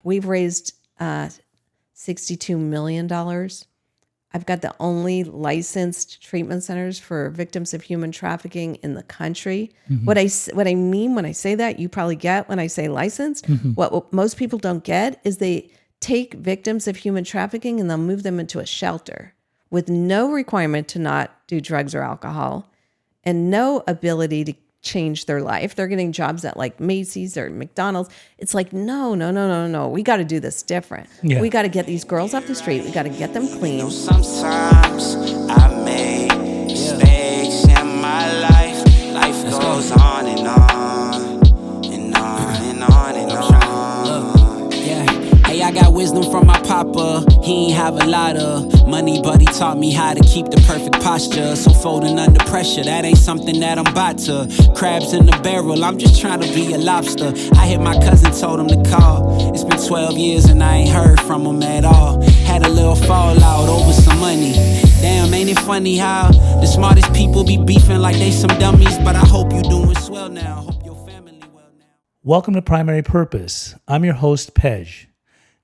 we've raised $62 million. I've got the only licensed treatment centers for victims of human trafficking in the country. What I mean when I say that, you probably get when I say licensed. What most people don't get is they take victims of human trafficking and they'll move them into a shelter with no requirement to not do drugs or alcohol and no ability to change their life. They're getting jobs at like Macy's or McDonald's. It's like, no. We got to do this different. Yeah. We got to get these girls off the street. We got to get them clean. Sometimes I make mistakes in my life. Life goes on and on and on and on and on. Yeah. Hey, I got wisdom from my papa. He ain't have a lot of money, but he taught me how to keep the perfect posture. So folding under pressure, that ain't something that I'm about to. Crabs in the barrel, I'm just trying to be a lobster. I hit my cousin, told him to call. It's been 12 years and I ain't heard from him at all. Had a little fallout over some money. Damn, ain't it funny how the smartest people be beefing like they some dummies? But I hope you doing swell now. Hope your family well now. Welcome to Primary Purpose. I'm your host, Pej.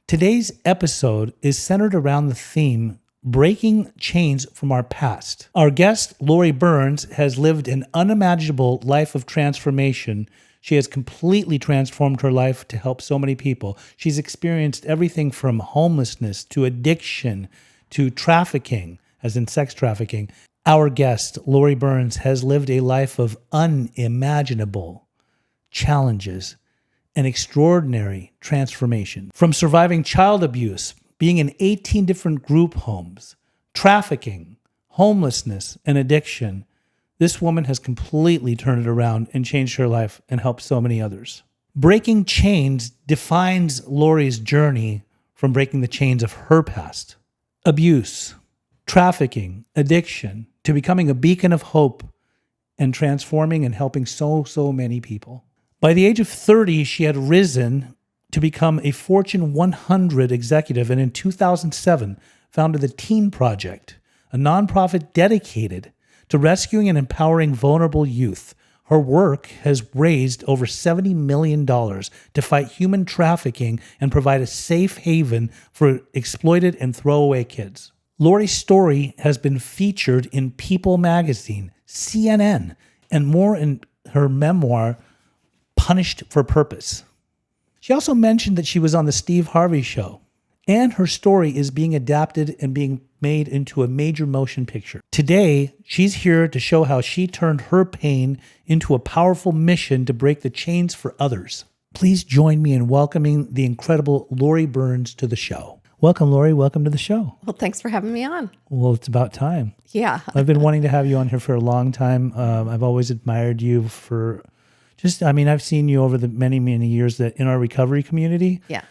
Today's episode is centered around the theme, breaking chains from our past. Our guest, Lauri Burns, has lived an unimaginable life of transformation. She has completely transformed her life to help so many people. She's experienced everything from homelessness to addiction to trafficking, as in sex trafficking. Our guest, Lauri Burns, has lived a life of unimaginable challenges and extraordinary transformation. From surviving child abuse, being in 18 different group homes, trafficking, homelessness, and addiction, this woman has completely turned it around and changed her life and helped so many others. Breaking chains defines Lauri's journey from breaking the chains of her past. Abuse, trafficking, addiction, to becoming a beacon of hope and transforming and helping so many people. By the age of 30, she had risen to become a Fortune 100 executive, and in 2007 founded the Teen Project, a nonprofit dedicated to rescuing and empowering vulnerable youth. Her work has raised over $70 million to fight human trafficking and provide a safe haven for exploited and throwaway kids. Lauri's story has been featured in People magazine, CNN, and more in her memoir, Punished for Purpose. She also mentioned that she was on the Steve Harvey Show, and her story is being adapted and being made into a major motion picture. Today, she's here to show how she turned her pain into a powerful mission to break the chains for others. Please join me in welcoming the incredible Lauri Burns to the show. Welcome, Lauri. Welcome to the show. Well, thanks for having me on. Well, it's about time. Yeah. I've been wanting to have you on here for a long time. I've always admired you for I've seen you over the many years that in our recovery community. Yeah.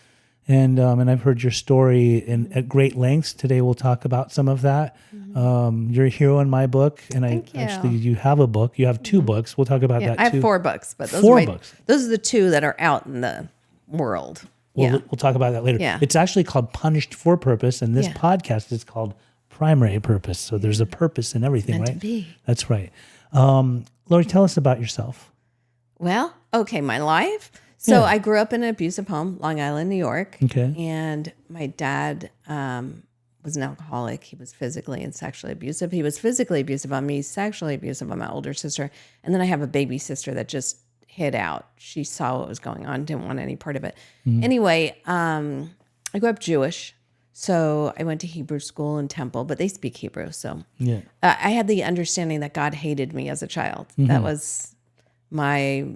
And I've heard your story at great lengths. Today we'll talk about some of that. You're a hero in my book, and you have a book. You have two books. We'll talk about that too. I have 4 books, but those are the 2 that are out in the world. We'll talk about that later. Yeah. It's actually called Punished for Purpose, and this podcast is called Primary Purpose. So there's a purpose in everything, Meant right? to be. That's right. Lauri, tell us about yourself. Well, okay, my life. So I grew up in an abusive home, Long Island, New York. Okay. And my dad was an alcoholic. He was physically and sexually abusive. He was physically abusive on me, sexually abusive on my older sister. And then I have a baby sister that just hid out. She saw what was going on, didn't want any part of it. Anyway, I grew up Jewish. So I went to Hebrew school and temple, but they speak Hebrew. So I had the understanding that God hated me as a child. That was my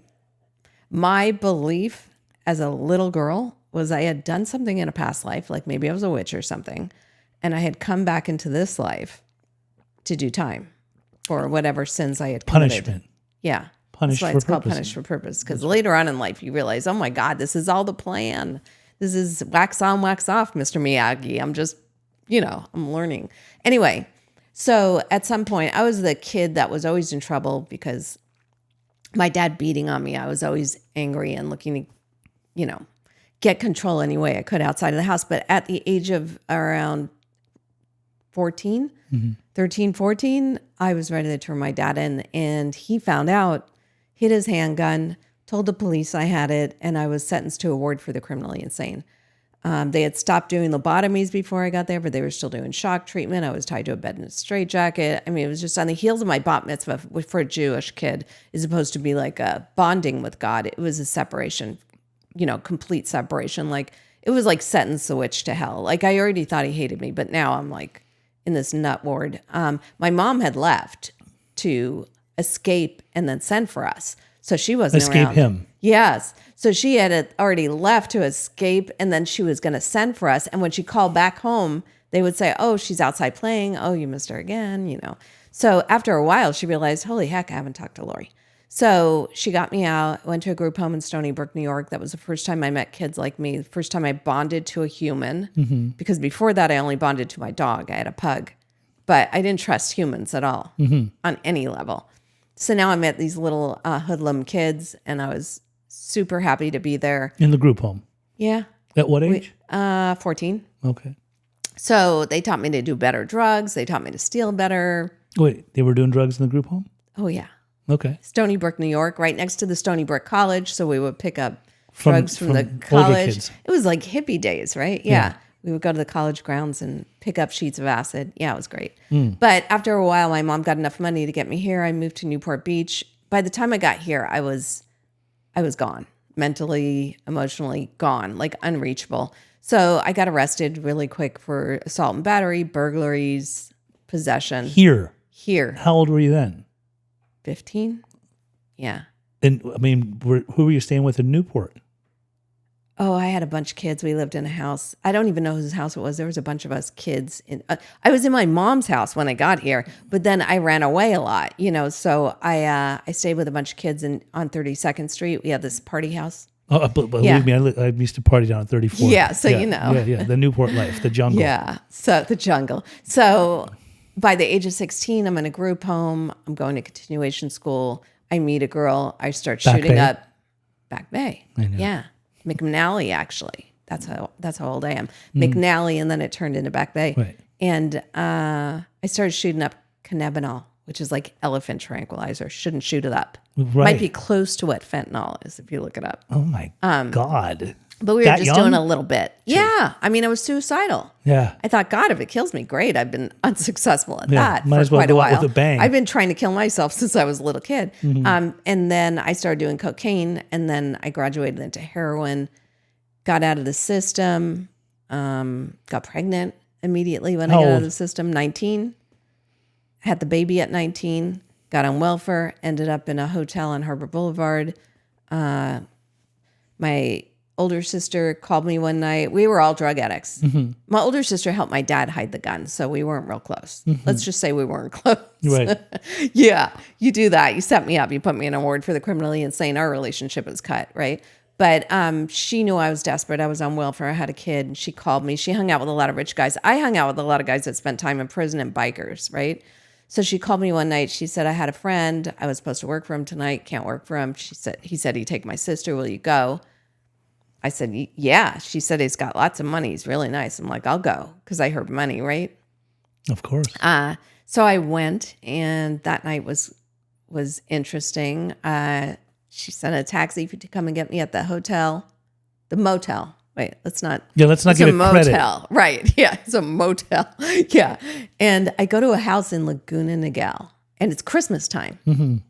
belief as a little girl was I had done something in a past life, like maybe I was a witch or something, and I had come back into this life to do time for whatever sins I had committed. Punishment. Yeah. Punished That's why for it's called purpose. Punished for Purpose, because later on in life you realize, oh my God, this is all the plan. This is wax on, wax off, Mr. Miyagi. I'm just, I'm learning. Anyway, so at some point I was the kid that was always in trouble because my dad beating on me, I was always angry and looking to, get control any way I could outside of the house. But at the age of around 13, 14, I was ready to turn my dad in. And he found out, hid his handgun, told the police I had it, and I was sentenced to a ward for the criminally insane. They had stopped doing lobotomies before I got there, but they were still doing shock treatment. I was tied to a bed in a straitjacket. I mean, it was just on the heels of my bat mitzvah, which for a Jewish kid is supposed to be like a bonding with God. It was a separation, complete separation. Like it was like setting the switch to hell. Like I already thought he hated me, but now I'm like in this nut ward. My mom had left to escape and then send for us. So she wasn't Escape around. him. Yes. So she had already left to escape, and then she was going to send for us. And when she called back home, they would say, oh, she's outside playing. Oh, you missed her again, So after a while, she realized, holy heck, I haven't talked to Lauri. So she got me out, went to a group home in Stony Brook, New York. That was the first time I met kids like me, the first time I bonded to a human. Because before that, I only bonded to my dog. I had a pug. But I didn't trust humans at all on any level. So now I met these little hoodlum kids, and I was super happy to be there. In the group home? Yeah. At what age? 14. Okay. So they taught me to do better drugs. They taught me to steal better. Wait, they were doing drugs in the group home? Oh, yeah. Okay. Stony Brook, New York, right next to the Stony Brook College. So we would pick up drugs from the older college. kids. It was like hippie days, right? Yeah. We would go to the college grounds and pick up sheets of acid. Yeah, it was great. But after a while, my mom got enough money to get me here. I moved to Newport Beach. By the time I got here, I was gone. Mentally, emotionally gone, like unreachable. So I got arrested really quick for assault and battery, burglaries, possession. Here? How old were you then? 15? Yeah. And I mean, who were you staying with in Newport? Oh, I had a bunch of kids. We lived in a house. I don't even know whose house it was. There was a bunch of us kids. I was in my mom's house when I got here, but then I ran away a lot, So I stayed with a bunch of kids on 32nd Street. We had this party house. Oh, but believe me, I used to party down at 34. Yeah, so you know. Yeah, the Newport life, the jungle. Yeah, so the jungle. So by the age of 16, I'm in a group home. I'm going to continuation school. I meet a girl. I start shooting up Back Bay. I know. Yeah. McNally, actually. That's how old I am. McNally, and then it turned into Back Bay. Right. And I started shooting up cannabinol, which is like elephant tranquilizer. Shouldn't shoot it up. Right. Might be close to what fentanyl is if you look it up. Oh my God. But we were just doing a little bit. Yeah. I mean, I was suicidal. Yeah. I thought, God, if it kills me, great. I've been unsuccessful at Yeah, that might for as well quite a go out while. with a bang. I've been trying to kill myself since I was a little kid. And then I started doing cocaine, and then I graduated into heroin, got out of the system, got pregnant immediately when I got out of the system, 19. Had the baby at 19, got on welfare, ended up in a hotel on Harbor Boulevard. My older sister called me one night. We were all drug addicts. My older sister helped my dad hide the gun, so we weren't real close. Let's just say we weren't close. Right. Yeah, you do that. You set me up. You put me in a ward for the criminally insane. Our relationship is cut, right? But she knew I was desperate. I was on welfare. I had a kid, and she called me. She hung out with a lot of rich guys. I hung out with a lot of guys that spent time in prison and bikers, right? So she called me one night. She said, I had a friend. I was supposed to work for him tonight. Can't work for him. He said he'd take my sister. Will you go? I said, yeah. She said, he's got lots of money. He's really nice. I'm like, I'll go, because I heard money, right? Of course. So I went, and that night was interesting. She sent a taxi to come and get me at the hotel, the motel. Wait, let's not. Yeah, let's not give it credit. Motel, right? Yeah, it's a motel. Yeah, and I go to a house in Laguna Niguel, and it's Christmas time,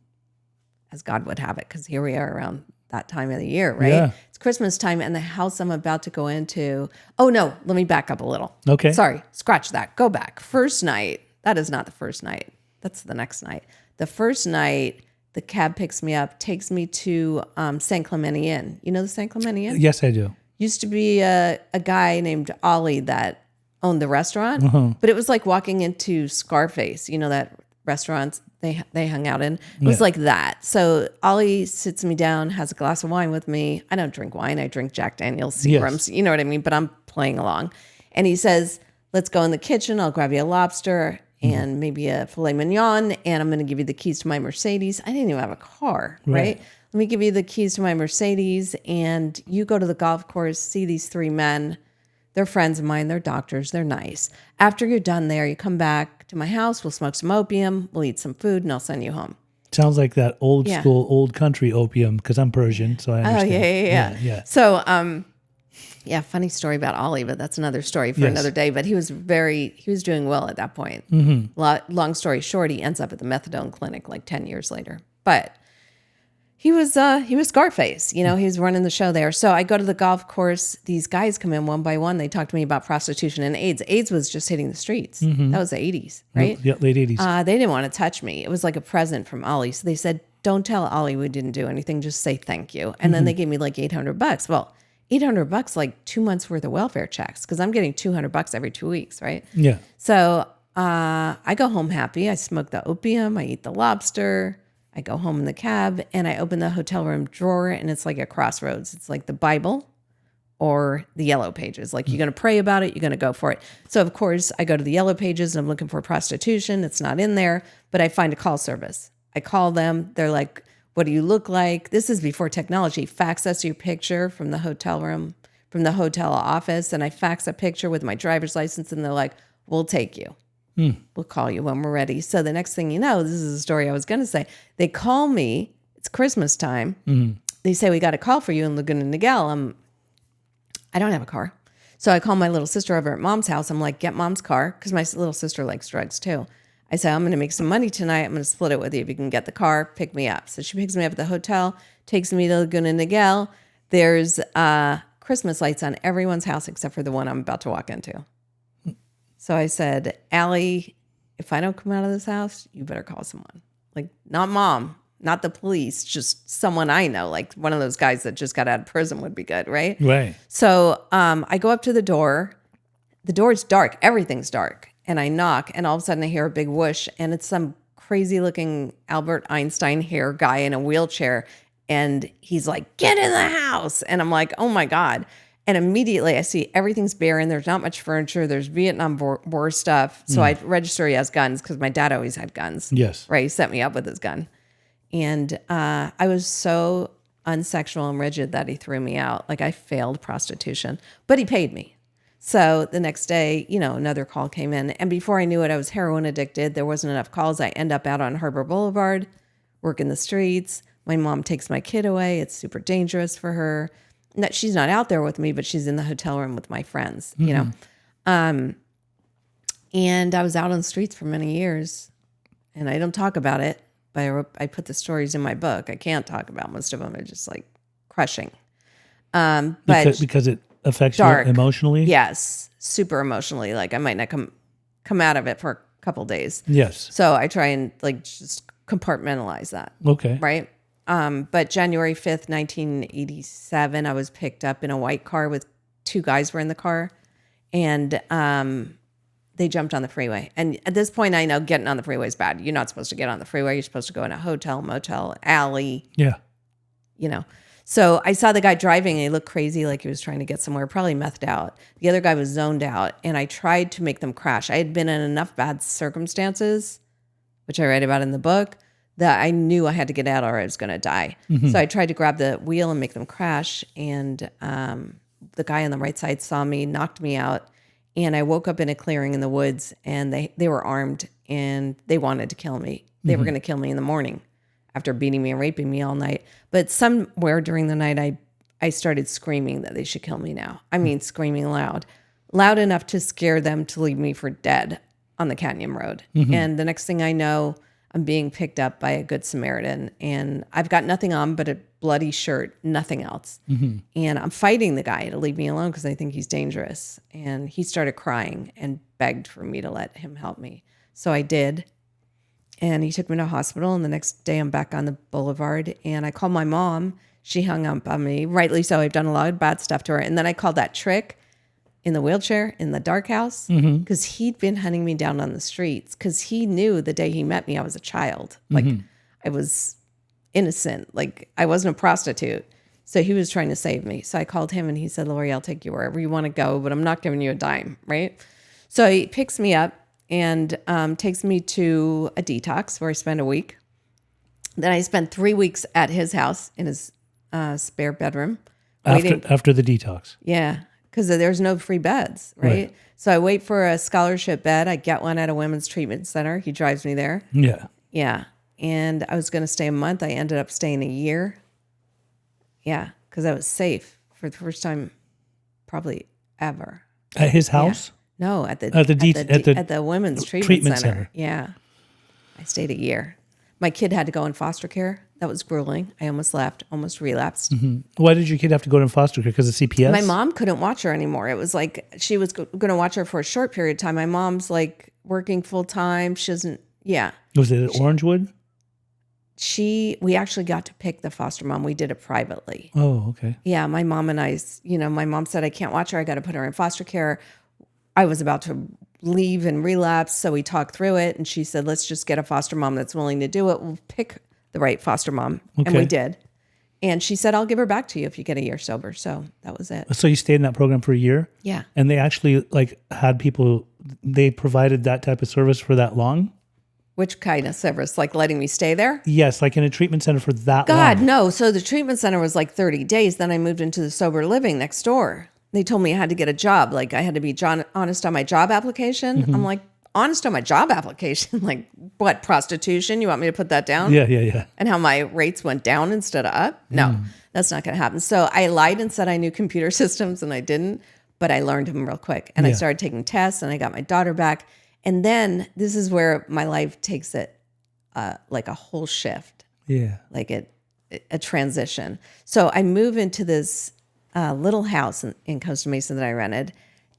as God would have it, because here we are around that time of the year, right? Yeah. It's Christmas time, and the house I'm about to go into. Oh no, let me back up a little. Okay. Sorry, scratch that. Go back. First night. That is not the first night. That's the next night. The first night, the cab picks me up, takes me to San Clemente Inn. You know the San Clemente Inn? Yes, I do. Used to be a guy named Ollie that owned the restaurant, but it was like walking into Scarface. You know that restaurant they hung out in? It was like that. So Ollie sits me down, has a glass of wine with me. I don't drink wine. I drink Jack Daniel's, Seagrams. You know what I mean? But I'm playing along. And he says, let's go in the kitchen. I'll grab you a lobster and maybe a filet mignon, and I'm going to give you the keys to my Mercedes. I didn't even have a car, right? Let me give you the keys to my Mercedes, and you go to the golf course, see these three men. They're friends of mine. They're doctors. They're nice. After you're done there, you come back to my house. We'll smoke some opium. We'll eat some food, and I'll send you home. Sounds like that old school, old country opium, because I'm Persian, so I understand. Yeah. So Yeah, funny story about Ollie, but that's another story for Yes. another day. But he was doing well at that point. Long story short, he ends up at the methadone clinic like 10 years later. But he was Scarface, he was running the show there. So I go to the golf course. These guys come in one by one. They talk to me about prostitution and AIDS. AIDS was just hitting the streets. That was the 80s, right? Yeah, late 80s. They didn't want to touch me. It was like a present from Ollie. So they said, don't tell Ollie we didn't do anything. Just say thank you. And then they gave me like $800. Well, $800, like 2 months worth of welfare checks, because I'm getting $200 every 2 weeks, right? Yeah. So I go home happy. I smoke the opium. I eat the lobster. I go home in the cab and I open the hotel room drawer and it's like a crossroads. It's like the Bible or the Yellow Pages. Like you're going to pray about it. You're going to go for it. So of course I go to the Yellow Pages and I'm looking for prostitution. It's not in there, but I find a call service. I call them. They're like, what do you look like? This is before technology. Fax us your picture from the hotel room, from the hotel office. And I fax a picture with my driver's license and they're like, we'll take you. We'll call you when we're ready. So the next thing you know, this is a story I was going to say. They call me. It's Christmas time. They say, we got a call for you in Laguna Niguel. I don't have a car. So I call my little sister over at mom's house. I'm like, get mom's car. Because my little sister likes drugs too. I say, I'm going to make some money tonight. I'm going to split it with you. If you can get the car, pick me up. So she picks me up at the hotel, takes me to Laguna Niguel. There's Christmas lights on everyone's house except for the one I'm about to walk into. So I said, Allie, if I don't come out of this house, you better call someone. Like, not mom, not the police, just someone I know. Like one of those guys that just got out of prison would be good, right? Right. So I go up to the door. The door's dark. Everything's dark. And I knock, and all of a sudden I hear a big whoosh, and it's some crazy-looking Albert Einstein hair guy in a wheelchair. And he's like, get in the house. And I'm like, oh, my God. And immediately I see everything's barren. There's not much furniture. There's Vietnam War stuff. So I register he has guns because my dad always had guns. Yes. Right? He set me up with his gun. And I was so unsexual and rigid that he threw me out. Like I failed prostitution. But he paid me. So the next day, another call came in. And before I knew it, I was heroin addicted. There wasn't enough calls. I end up out on Harbor Boulevard, working the streets. My mom takes my kid away. It's super dangerous for her. She's not out there with me, but she's in the hotel room with my friends, And I was out on the streets for many years. And I don't talk about it, but I put the stories in my book. I can't talk about most of them. They're just like crushing. But because it affects you dark. emotionally? Yes, super emotionally. Like I might not come out of it for a couple days. Yes. So I try and like just compartmentalize that. Okay. Right. But January 5th, 1987, I was picked up in a white car with two guys were in the car, and they jumped on the freeway. And at this point, I know getting on the freeway is bad. You're not supposed to get on the freeway. You're supposed to go in a hotel, motel, alley. Yeah. So I saw the guy driving and he looked crazy, like he was trying to get somewhere, probably methed out. The other guy was zoned out, and I tried to make them crash. I had been in enough bad circumstances, which I write about in the book, that I knew I had to get out or I was going to die. So I tried to grab the wheel and make them crash. And the guy on the right side saw me, knocked me out. And I woke up in a clearing in the woods, and they were armed and they wanted to kill me. They were going to kill me in the morning after beating me and raping me all night. But somewhere during the night, I started screaming that they should kill me now. I mean, screaming loud enough to scare them to leave me for dead on the Canyon Road. And the next thing I know, I'm being picked up by a Good Samaritan, and I've got nothing on but a bloody shirt, nothing else. And I'm fighting the guy to leave me alone because I think he's dangerous. And he started crying and begged for me to let him help me. So I did. And he took me to a hospital, and the next day I'm back on the boulevard, and I called my mom. She hung up on me, rightly so. I've done a lot of bad stuff to her. And then I called that trick in the wheelchair in the dark house because he'd been hunting me down on the streets because he knew the day he met me I was a child. Like I was innocent. Like I wasn't a prostitute. So he was trying to save me. So I called him and he said, Lauri, I'll take you wherever you want to go, but I'm not giving you a dime, right? So he picks me up and takes me to a detox where I spend a week. Then I spent 3 weeks at his house in his spare bedroom. After the detox. Yeah. Because there's no free beds, right? So I wait for a scholarship bed. I get one at a women's treatment center. He drives me there. Yeah. Yeah. And I was going to stay a month. I ended up staying a year. Yeah. Because I was safe for the first time probably ever. At his house? No, at the women's treatment center. Yeah. I stayed a year. My kid had to go in foster care. That was grueling. I almost left, almost relapsed. Why did your kid have to go to foster care? Because of CPS? My mom couldn't watch her anymore. It was like she was going to watch her for a short period of time. My mom's like working full time. She doesn't, Was it at Orangewood? We actually got to pick the foster mom. We did it privately. Oh, okay. Yeah, my mom and I, my mom said, I can't watch her. I got to put her in foster care. I was about to leave and relapse. So we talked through it. And she said, let's just get a foster mom that's willing to do it. We'll pick the right foster mom. Okay. And we did. And she said, I'll give her back to you if you get a year sober. So that was it. So you stayed in that program for a year? Yeah. And they actually had people, they provided that type of service for that long? Which kind of service? Like letting me stay there? Yes, like in a treatment center for that long. God, no. So the treatment center was like 30 days. Then I moved into the sober living next door. They told me I had to get a job. Like I had to be honest on my job application. I'm like, honest on my job application? Like what, prostitution? You want me to put that down? Yeah. And how my rates went down instead of up? No, that's not going to happen. So I lied and said I knew computer systems and I didn't, but I learned them real quick. And I started taking tests and I got my daughter back. And then this is where my life takes it like a whole shift. Yeah. Like a transition. So I move into this little house in Costa Mesa that I rented.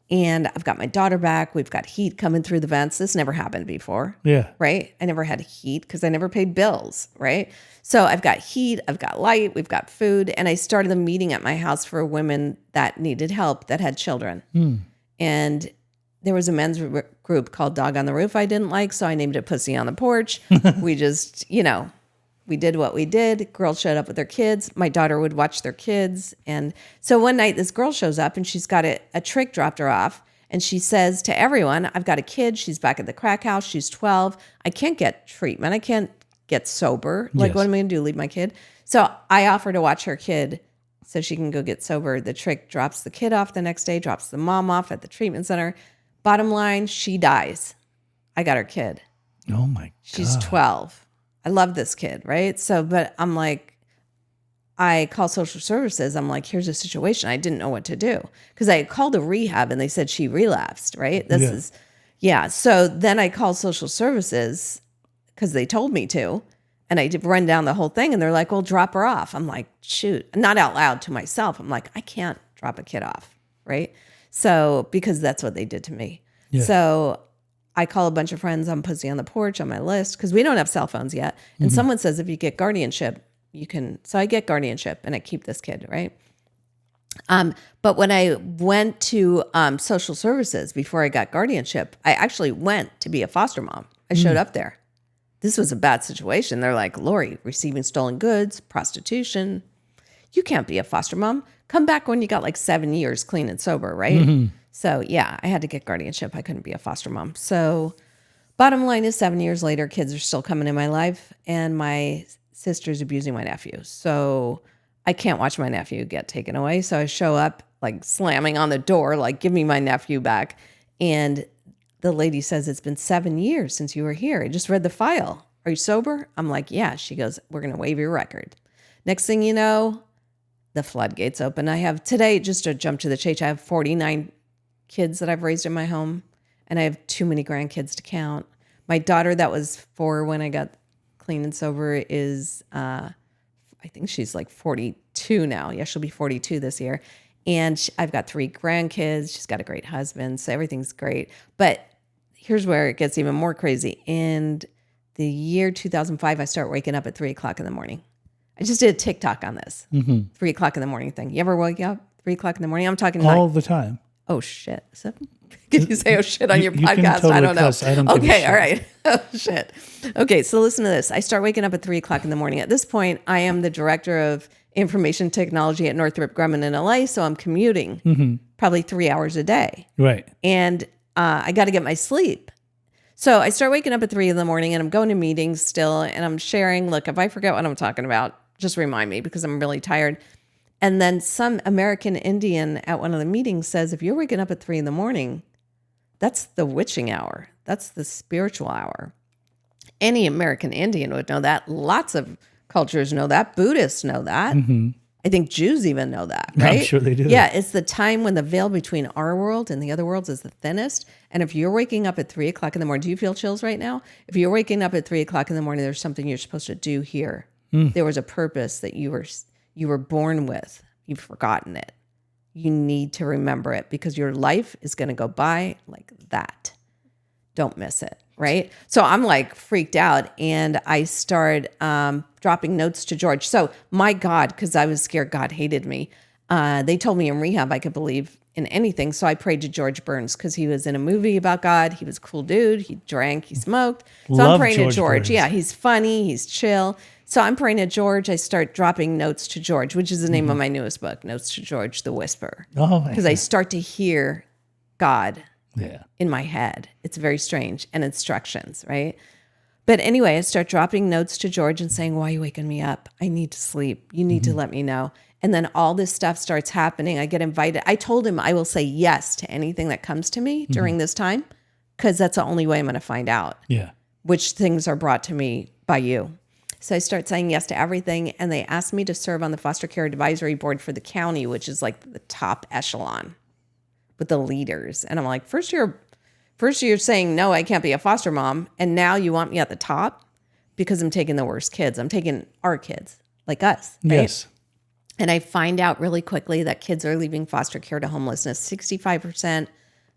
And I've got my daughter back. We've got heat coming through the vents. This never happened before. Yeah. Right? I never had heat because I never paid bills. Right? So I've got heat, I've got light, we've got food. And I started a meeting at my house for women that needed help that had children. And there was a men's group called Dog on the Roof I didn't like. So I named it Pussy on the Porch. We just, we did what we did. Girls showed up with their kids. My daughter would watch their kids. And so one night this girl shows up and she's got a trick dropped her off. And she says to everyone, I've got a kid. She's back at the crack house. She's 12. I can't get treatment. I can't get sober. Like, what am I going to do? Leave my kid? So I offer to watch her kid so she can go get sober. The trick drops the kid off the next day, drops the mom off at the treatment center. Bottom line, she dies. I got her kid. Oh my God. She's 12. I love this kid, right? So, but I'm like, I call social services. I'm like, here's a situation. I didn't know what to do because I called a rehab and they said she relapsed, right? So then I called social services because they told me to. And I did run down the whole thing and they're like, well, drop her off. I'm like, shoot, not out loud to myself. I'm like, I can't drop a kid off, right? So, because that's what they did to me. Yeah. So I call a bunch of friends on Pussy on the Porch on my list because we don't have cell phones yet. And someone says if you get guardianship, you can. So I get guardianship and I keep this kid, right? But when I went to social services before I got guardianship, I actually went to be a foster mom. I showed up there. This was a bad situation. They're like, Lauri, receiving stolen goods, prostitution. You can't be a foster mom. Come back when you got like 7 years clean and sober, right? So yeah, I had to get guardianship. I couldn't be a foster mom. So bottom line is 7 years later, kids are still coming in my life and my sister's abusing my nephew. So I can't watch my nephew get taken away. So I show up like slamming on the door, like, give me my nephew back. And the lady says, it's been 7 years since you were here. I just read the file. Are you sober? I'm like, yeah. She goes, we're going to waive your record. Next thing you know, the floodgates open. I have today, just to jump to the chase, I have 49 kids that I've raised in my home, and I have too many grandkids to count. My daughter that was 4 when I got clean and sober is, I think she's like 42 now. Yeah, she'll be 42 this year. And I've got 3 grandkids. She's got a great husband, so everything's great. But here's where it gets even more crazy. In the year 2005, I start waking up at 3 o'clock in the morning. I just did a TikTok on this 3 o'clock in the morning thing. You ever wake up 3 o'clock in the morning? I'm talking all the time. Oh shit! So, can you say oh shit on your podcast? Can totally I don't know. cuss. I don't give a shit. All right. Oh shit. Okay, so listen to this. I start waking up at 3 o'clock in the morning. At this point, I am the director of information technology at Northrop Grumman in LA, so I'm commuting probably 3 hours a day. Right. And I got to get my sleep. So I start waking up at 3 in the morning, and I'm going to meetings still, and I'm sharing. Look, if I forget what I'm talking about, just remind me because I'm really tired. And then some American Indian at one of the meetings says, if you're waking up at 3 in the morning, that's the witching hour. That's the spiritual hour. Any American Indian would know that. Lots of cultures know that. Buddhists know that. I think Jews even know that, right? I'm sure they do. Yeah, it's the time when the veil between our world and the other worlds is the thinnest. And if you're waking up at 3 o'clock in the morning, do you feel chills right now? If you're waking up at 3 o'clock in the morning, there's something you're supposed to do here. There was a purpose that you were born with. You've forgotten it. You need to remember it because your life is going to go by like that. Don't miss it, right? So I'm like freaked out, and I start dropping notes to George. So my God, because I was scared God hated me. They told me in rehab I could believe in anything. So I prayed to Lauri Burns because he was in a movie about God. He was a cool dude. He drank, he smoked. So Love I'm praying to Lauri George. Burns. Yeah, he's funny, he's chill. So I'm praying to George. I start dropping notes to George, which is the name of my newest book, Notes to George, the Whisper. Oh, Because I start to hear God yeah. in my head. It's very strange. And instructions, right? But anyway, I start dropping notes to George and saying, why are you waking me up? I need to sleep. You need to let me know. And then all this stuff starts happening. I get invited. I told him I will say yes to anything that comes to me during this time because that's the only way I'm going to find out Yeah. which things are brought to me by you. So I start saying yes to everything. And they asked me to serve on the foster care advisory board for the county, which is like the top echelon with the leaders. And I'm like, first you're saying, no, I can't be a foster mom. And now you want me at the top because I'm taking the worst kids. I'm taking our kids, like us. Right? Yes. And I find out really quickly that kids are leaving foster care to homelessness. 65%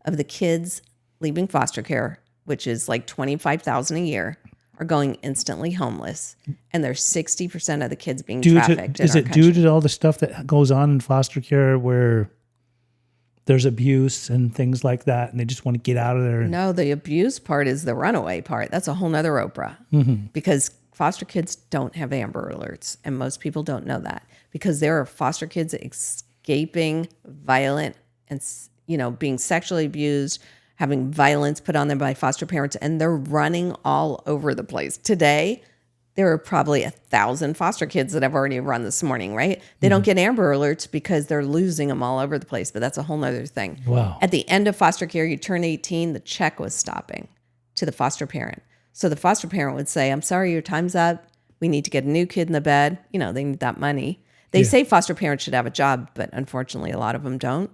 of the kids leaving foster care, which is like 25,000 a year, are going instantly homeless. And there's 60% of the kids being trafficked. Is it due to all the stuff that goes on in foster care where there's abuse and things like that, and they just want to get out of there? No, the abuse part is the runaway part. That's a whole nother Oprah. Because foster kids don't have Amber Alerts, and most people don't know that. Because there are foster kids escaping violent and, being sexually abused, having violence put on them by foster parents, and they're running all over the place. Today, there are probably 1,000 foster kids that have already run this morning, right? They don't get Amber Alerts because they're losing them all over the place, but that's a whole nother thing. Wow. At the end of foster care, you turn 18, the check was stopping to the foster parent. So the foster parent would say, I'm sorry, your time's up. We need to get a new kid in the bed. They need that money. They say foster parents should have a job, but unfortunately, a lot of them don't.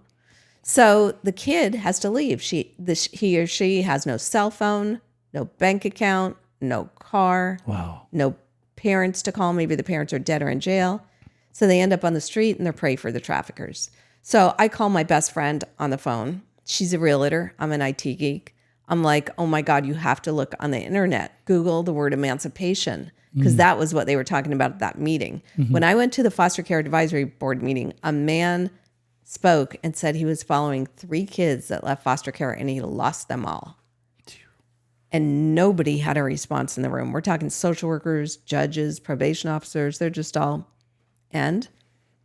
So the kid has to leave. He or she has no cell phone, no bank account, no car, Wow. no parents to call. Maybe the parents are dead or in jail. So they end up on the street and they're prey for the traffickers. So I call my best friend on the phone. She's a realtor. I'm an IT geek. I'm like, oh my God, you have to look on the internet. Google the word emancipation, because that was what they were talking about at that meeting. When I went to the foster care advisory board meeting, a man spoke and said he was following 3 kids that left foster care and he lost them all. And nobody had a response in the room. We're talking social workers, judges, probation officers. They're just all,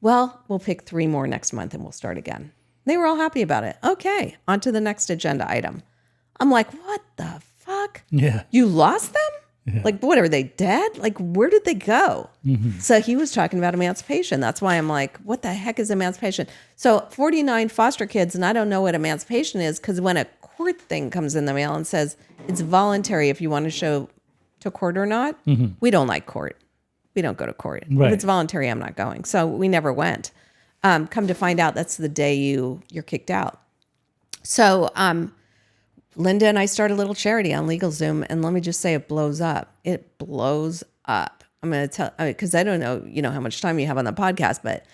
we'll pick 3 more next month and we'll start again. They were all happy about it. Okay, on to the next agenda item. I'm like, what the fuck? Yeah. You lost them? Yeah. Like, what, are they dead? Like, where did they go? So he was talking about emancipation. That's why I'm like, what the heck is emancipation? So 49 foster kids, and I don't know what emancipation is, because when a court thing comes in the mail and says it's voluntary if you want to show to court or not, we don't like court. We don't go to court. Right. If it's voluntary, I'm not going. So we never went. Come to find out, that's the day you're kicked out. So Linda and I start a little charity on LegalZoom, and let me just say, it blows up. It blows up. I'm going to tell, because I don't know, how much time you have on the podcast, but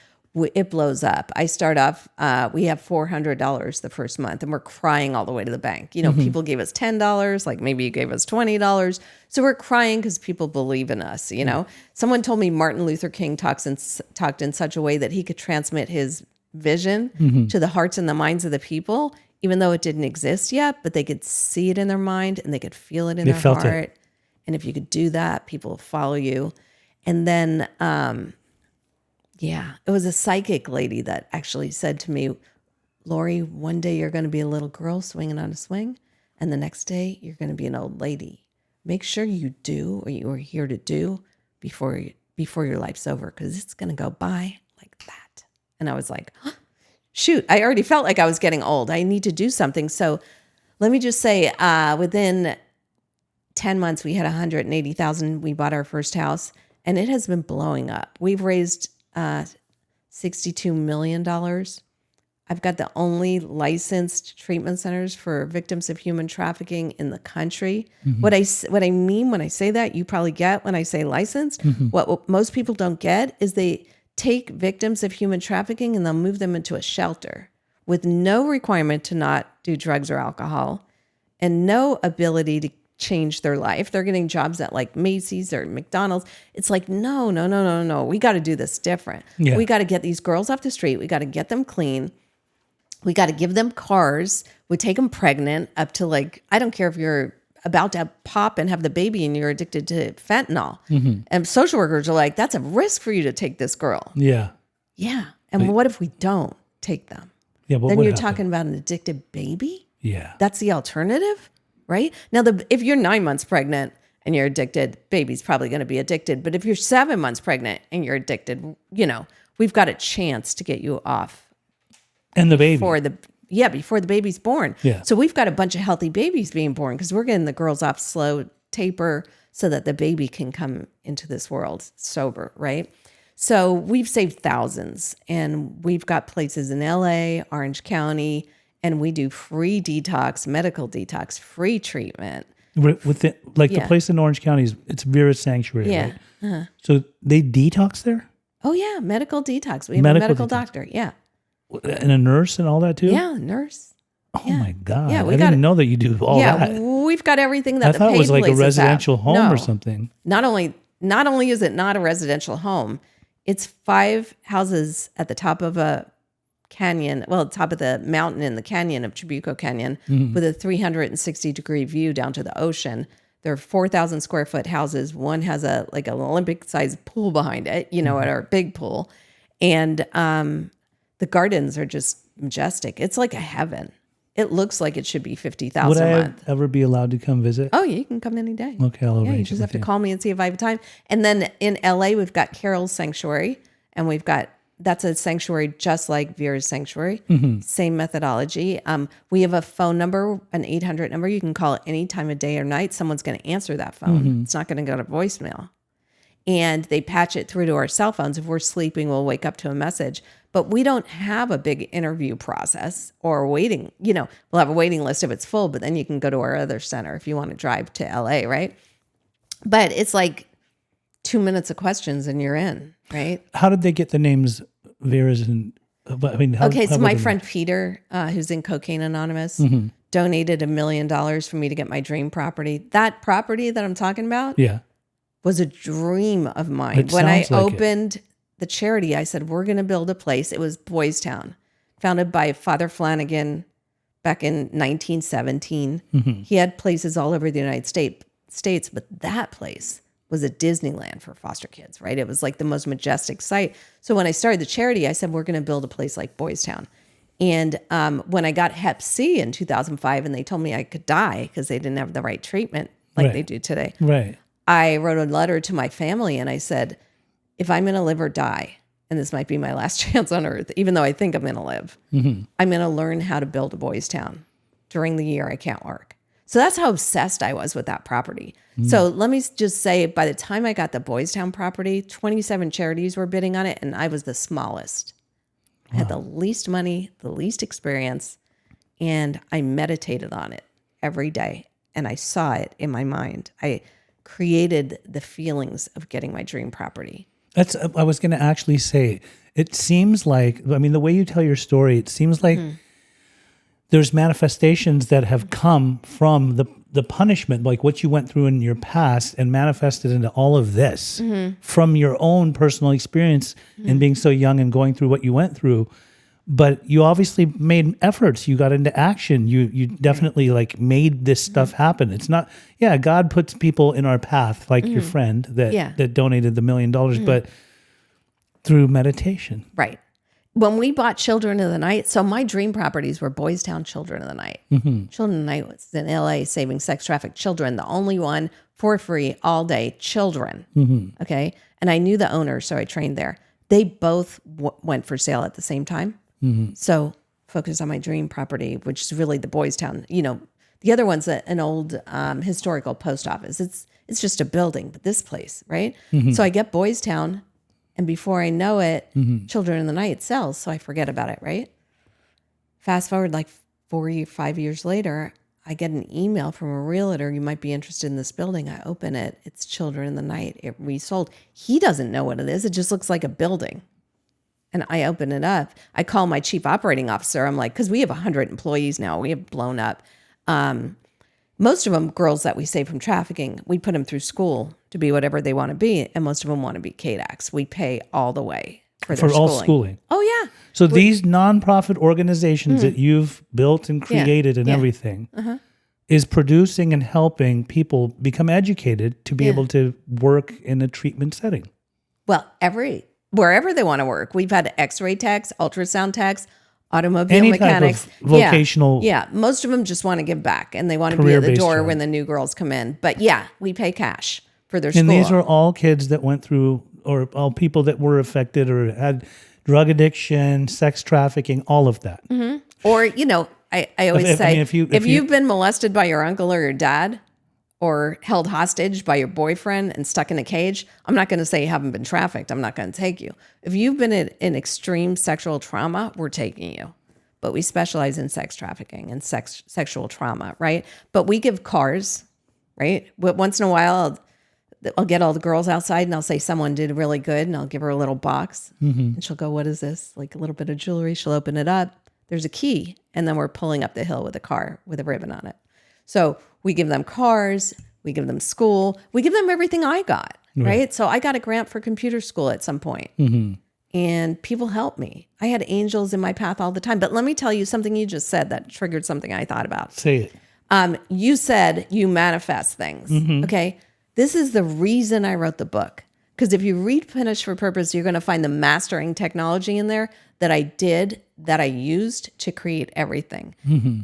it blows up. I start off, we have $400 the first month, and we're crying all the way to the bank. People gave us $10, like maybe you gave us $20. So we're crying because people believe in us, Someone told me Martin Luther King talked in such a way that he could transmit his vision to the hearts and the minds of the people, even though it didn't exist yet, but they could see it in their mind and they could feel it in their heart. And if you could do that, people will follow you. And then, it was a psychic lady that actually said to me, Lauri, one day you're going to be a little girl swinging on a swing, and the next day you're going to be an old lady. Make sure you do what you are here to do before your life's over, because it's going to go by like that. And I was like, shoot, I already felt like I was getting old. I need to do something. So let me just say, within 10 months, we had $180,000. We bought our first house, and it has been blowing up. We've raised $62 million. I've got the only licensed treatment centers for victims of human trafficking in the country. What I mean when I say that, you probably get when I say licensed. What most people don't get is they take victims of human trafficking and they'll move them into a shelter with no requirement to not do drugs or alcohol and no ability to change their life. They're getting jobs at like Macy's or McDonald's. It's like, no. We got to do this different. Yeah. We got to get these girls off the street. We got to get them clean. We got to give them cars. We take them pregnant up to like, I don't care if you're about to pop and have the baby and you're addicted to fentanyl. And social workers are like, that's a risk for you to take this girl. Yeah. Yeah. And what if we don't take them? Yeah. What Then would you're happen? talking about an addicted baby? Yeah. That's the alternative, right? Now, if you're 9 months pregnant and you're addicted, baby's probably going to be addicted. But if you're 7 months pregnant and you're addicted, we've got a chance to get you off. And the baby. Before the baby's born. Yeah. So we've got a bunch of healthy babies being born because we're getting the girls off slow taper so that the baby can come into this world sober, right? So we've saved thousands, and we've got places in LA, Orange County, and we do free detox, medical detox, free treatment. With the place in Orange County, it's Vera Sanctuary, Yeah. right? So they detox there? Oh yeah, medical detox. We have a medical doctor. Yeah. And a nurse and all that too? Yeah, nurse. Oh my God. Yeah, I didn't know that you do all that. We've got everything that I the thought it was paid like a places residential have. home No. or something. Not only is it not a residential home, it's 5 houses at the top of a canyon, top of the mountain in the canyon of Trabuco Canyon with a 360-degree view down to the ocean. There are 4,000 square foot houses. One has an Olympic-sized pool behind it, at our big pool. And the gardens are just majestic. It's like a heaven. It looks like it should be $50,000 Would a I month. ever be allowed to come visit? Oh, yeah, you can come any day. Okay, I'll Yeah, you arrange just it have to with you. call me and see if I have time. And then in LA, we've got Carol's Sanctuary, and that's a sanctuary just like Vera's Sanctuary. Same methodology. We have a phone number, an 800 number. You can call it any time of day or night. Someone's going to answer that phone. It's not going to go to voicemail. And they patch it through to our cell phones. If we're sleeping, we'll wake up to a message. But we don't have a big interview process or waiting. We'll have a waiting list if it's full, but then you can go to our other center if you want to drive to LA, right? But it's like 2 minutes of questions and you're in, right? How did they get the names Vera's and So my friend Peter, who's in Cocaine Anonymous, donated $1 million for me to get my dream property. That property that I'm talking about was a dream of mine. It When I sounds like opened the charity, I said, we're going to build a place. It was Boys Town, founded by Father Flanagan back in 1917. He had places all over the United States, but that place was a Disneyland for foster kids, right? It was like the most majestic site. So when I started the charity, I said, we're going to build a place like Boys Town. And when I got Hep C in 2005 and they told me I could die because they didn't have the right treatment like they do today, Right. I wrote a letter to my family and I said, if I'm going to live or die, and this might be my last chance on earth, even though I think I'm going to live, I'm going to learn how to build a boys' town during the year I can't work. So that's how obsessed I was with that property. So let me just say, by the time I got the Boys Town property, 27 charities were bidding on it, and I was the smallest. I had the least money, the least experience, and I meditated on it every day, and I saw it in my mind. I created the feelings of getting my dream property. I was going to actually say, it seems like, the way you tell your story, it seems like there's manifestations that have come from the punishment, like what you went through in your past and manifested into all of this from your own personal experience and being so young and going through what you went through. But you obviously made efforts. You got into action. You definitely made this stuff happen. It's not, God puts people in our path, like your friend that donated the $1 million, but through meditation. Right. When we bought Children of the Night, so my dream properties were Boys Town Children of the Night. Children of the Night was in LA saving sex trafficked children, the only one for free all day, children. Okay. And I knew the owner, so I trained there. They both went for sale at the same time. So focus on my dream property, which is really the Boys Town. The other one's an old historical post office. It's just a building, but this place, right? So I get Boys Town And before I know it, Children in the Night sells. So I forget about it, right? Fast forward like 5 years later, I get an email from a realtor. You might be interested in this building. I open it. It's Children in the Night. It resold. He doesn't know what it is. It just looks like a building. And I open it up. I call my chief operating officer. I'm like, because we have 100 employees now. We have blown up. Most of them girls that we save from trafficking. We put them through school to be whatever they want to be. And most of them want to be KDAX. We pay all the way for their all schooling. Oh, yeah. So these nonprofit organizations that you've built and created and everything is producing and helping people become educated to be able to work in a treatment setting. Well, wherever they want to work. We've had X-ray techs, ultrasound techs, automobile Any mechanics. type of vocational. Yeah, most of them just want to give back and they want to be at the door when the new girls come in. But yeah, we pay cash for their school. And these are all kids that went through, or all people that were affected or had drug addiction, sex trafficking, all of that. Or, I always say, if you've been molested by your uncle or your dad or held hostage by your boyfriend and stuck in a cage, I'm not going to say you haven't been trafficked. I'm not going to take you. If you've been in extreme sexual trauma, we're taking you. But we specialize in sex trafficking and sexual trauma, right? But we give cars, right? But once in a while, I'll get all the girls outside and I'll say someone did really good and I'll give her a little box. And she'll go, what is this? Like a little bit of jewelry. She'll open it up. There's a key. And then we're pulling up the hill with a car with a ribbon on it. So we give them cars, we give them school, we give them everything I got, right? So I got a grant for computer school at some point. And people help me. I had angels in my path all the time. But let me tell you something you just said that triggered something I thought about. Say it. You said you manifest things, okay? This is the reason I wrote the book. Because if you read Finished for Purpose, you're going to find the mastering technology in there that I used to create everything.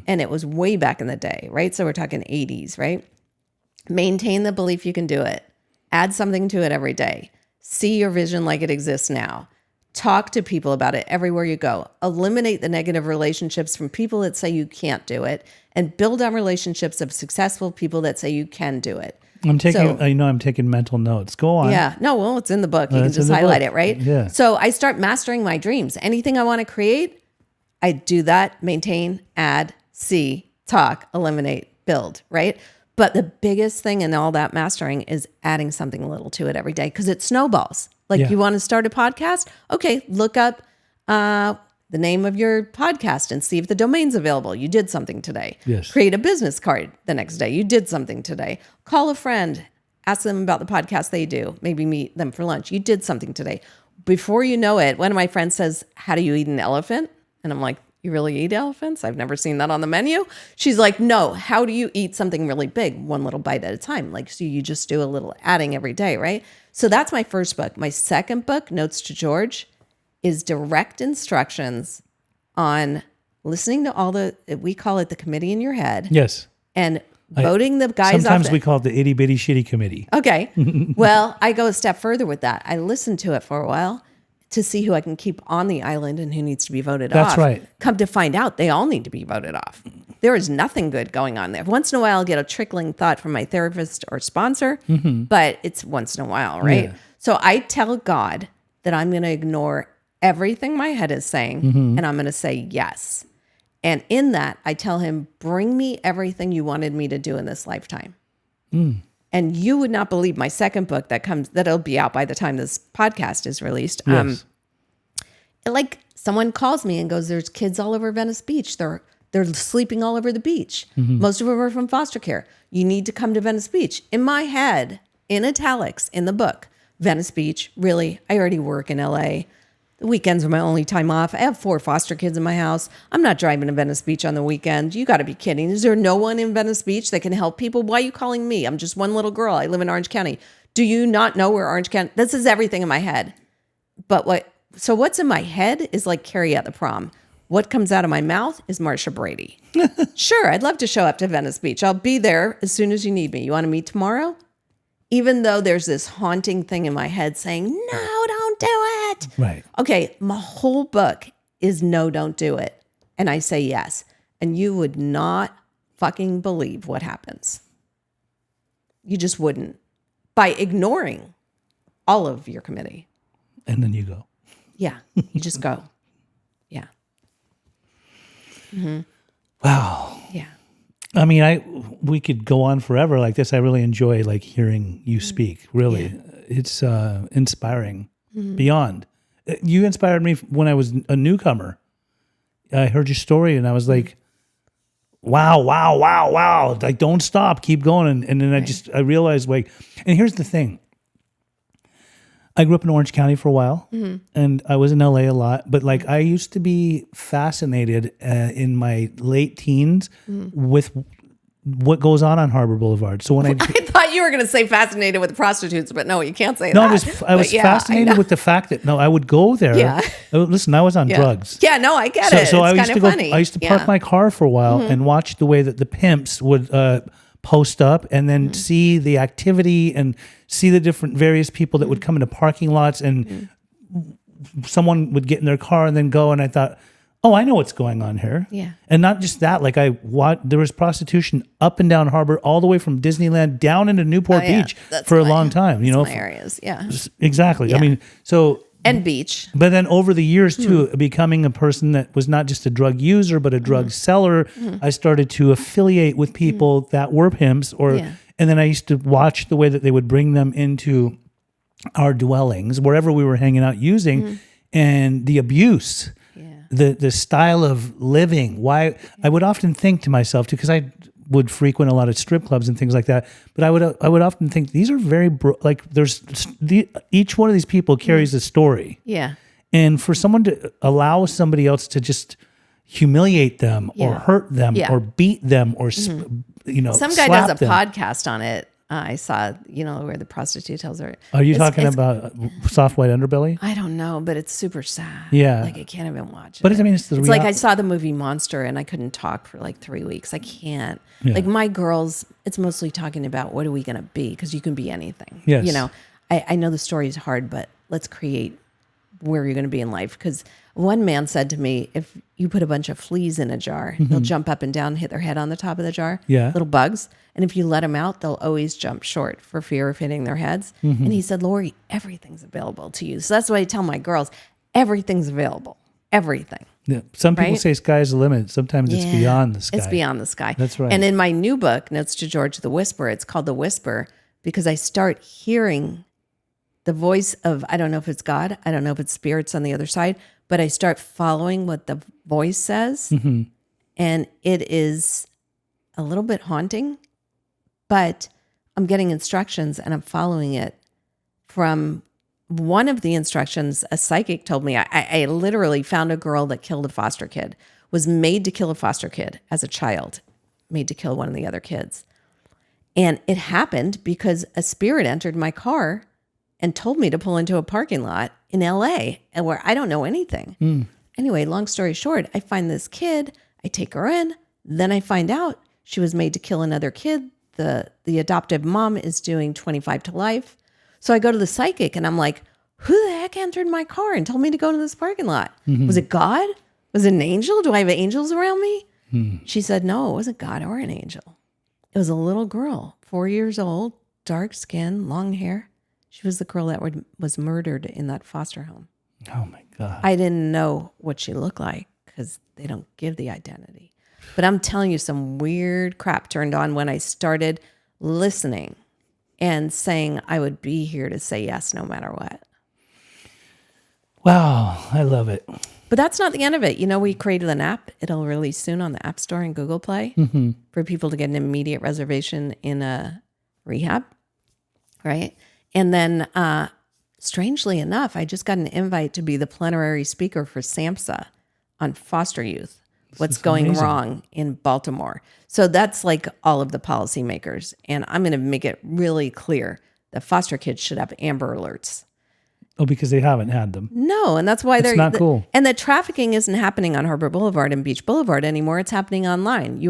And it was way back in the day, right? So we're talking 80s, right? Maintain the belief you can do it. Add something to it every day. See your vision like it exists now. Talk to people about it everywhere you go. Eliminate the negative relationships from people that say you can't do it and build on relationships of successful people that say you can do it. I'm taking mental notes. Go on. Yeah. No, well, it's in the book. You can just highlight it, right? Yeah. So I start mastering my dreams. Anything I want to create, I do that, maintain, add, see, talk, eliminate, build, right? But the biggest thing in all that mastering is adding something little to it every day because it snowballs. Like you want to start a podcast? Okay, look up the name of your podcast and see if the domain's available. You did something today. Yes. Create a business card the next day. You did something today. Call a friend. Ask them about the podcast they do. Maybe meet them for lunch. You did something today. Before you know it, one of my friends says, how do you eat an elephant? And I'm like, you really eat elephants? I've never seen that on the menu. She's like, no, how do you eat something really big? One little bite at a time. Like, so you just do a little adding every day, right? So that's my first book. My second book, Notes to George, is direct instructions on listening to all we call it the committee in your head. Yes. And voting the guys off. Sometimes we call it the itty bitty shitty committee. Okay. Well, I go a step further with that. I listen to it for a while to see who I can keep on the island and who needs to be voted off. That's right. Come to find out, they all need to be voted off. There is nothing good going on there. Once in a while, I'll get a trickling thought from my therapist or sponsor, but it's once in a while, right? Yeah. So I tell God that I'm going to ignore everything my head is saying, and I'm going to say yes. And in that, I tell him, bring me everything you wanted me to do in this lifetime. And you would not believe my second book that'll be out by the time this podcast is released. Yes. Like someone calls me and goes, there's kids all over Venice Beach. They're sleeping all over the beach. Most of them are from foster care. You need to come to Venice Beach. In my head, in italics, in the book, Venice Beach, really, I already work in LA. The weekends are my only time off. I have 4 foster kids in my house. I'm not driving to Venice Beach on the weekend. You got to be kidding. Is there no one in Venice Beach that can help people? Why are you calling me? I'm just one little girl. I live in Orange County. Do you not know where Orange County? This is everything in my head. But what's in my head is like Carrie at the prom. What comes out of my mouth is Marsha Brady. Sure, I'd love to show up to Venice Beach. I'll be there as soon as you need me. You want to meet tomorrow? Even though there's this haunting thing in my head saying, no, don't do it. Right. Okay, my whole book is no, don't do it. And I say yes. And you would not fucking believe what happens. You just wouldn't. By ignoring all of your committee. And then you go. Yeah. You just go. Yeah. Wow. Yeah. I mean, we could go on forever like this. I really enjoy like hearing you speak. Really, it's inspiring beyond. You inspired me when I was a newcomer. I heard your story and I was like, wow. Like, don't stop, keep going. And then I realized like, and here's the thing. I grew up in Orange County for a while and I was in LA a lot, but like I used to be fascinated in my late teens with what goes on Harbor Boulevard. So when I thought you were going to say fascinated with prostitutes, but no, you can't say no, that. I was fascinated with the fact that I would go there. Yeah. Listen, I was on drugs. Yeah, no, I get it. So it's I used to funny. I used to park my car for a while and watch the way that the pimps would post up and then see the activity and see the different various people that would come into parking lots and someone would get in their car and then go. And I thought, oh, I know what's going on here. Yeah. And not just that, like there was prostitution up and down Harbor, all the way from Disneyland down into Newport Beach for a long time. You know, my areas. Yeah. Exactly. Yeah. I mean, so. And beach. But then over the years too, becoming a person that was not just a drug user, but a drug seller, I started to affiliate with people that were pimps and then I used to watch the way that they would bring them into our dwellings, wherever we were hanging out using, and the abuse, the style of living. Why I would often think to myself too, because I would frequent a lot of strip clubs and things like that. But I would often think these are very each one of these people carries a story. Yeah. And for someone to allow somebody else to just humiliate them or hurt them or beat them or some guy does a podcast on it. I saw, where the prostitute tells her. Are you talking about Soft White Underbelly? I don't know, but it's super sad. Yeah. Like I can't even watch it. But it's like I saw the movie Monster and I couldn't talk for like 3 weeks. I can't. Yeah. Like my girls, it's mostly talking about what are we going to be? Because you can be anything. Yes. I know the story is hard, but let's create where you're going to be in life. Because one man said to me, if you put a bunch of fleas in a jar, they'll jump up and down, hit their head on the top of the jar. Yeah. Little bugs. And if you let them out, they'll always jump short for fear of hitting their heads. And he said, Lauri, everything's available to you. So that's what I tell my girls. Everything's available. Everything. Yeah. Some people say sky's the limit. Sometimes it's beyond the sky. It's beyond the sky. That's right. And in my new book, Notes to George the Whisperer, it's called The Whisper because I start hearing the voice of, I don't know if it's God, I don't know if it's spirits on the other side, but I start following what the voice says. And it is a little bit haunting, but I'm getting instructions and I'm following it. From one of the instructions, a psychic told me, I literally found a girl that killed a foster kid, was made to kill a foster kid as a child, made to kill one of the other kids. And it happened because a spirit entered my car and told me to pull into a parking lot in LA and where I don't know anything. Anyway, long story short, I find this kid, I take her in, then I find out she was made to kill another kid. The adoptive mom is doing 25 to life. So I go to the psychic and I'm like, who the heck entered my car and told me to go to this parking lot? Was it God? Was it an angel? Do I have angels around me? She said, no, it wasn't God or an angel. It was a little girl, 4 years old, dark skin, long hair. She was the girl that was murdered in that foster home. Oh my God. I didn't know what she looked like because they don't give the identity. But I'm telling you, some weird crap turned on when I started listening and saying I would be here to say yes no matter what. Wow, I love it. But that's not the end of it. We created an app. It'll release soon on the App Store and Google Play for people to get an immediate reservation in a rehab, right? And then, strangely enough, I just got an invite to be the plenary speaker for SAMHSA on foster youth. What's going wrong in Baltimore. So that's like all of the policymakers. And I'm going to make it really clear that foster kids should have Amber Alerts. Oh, because they haven't had them. No, and that's why they're not cool. And the trafficking isn't happening on Harbor Boulevard and Beach Boulevard anymore. It's happening online.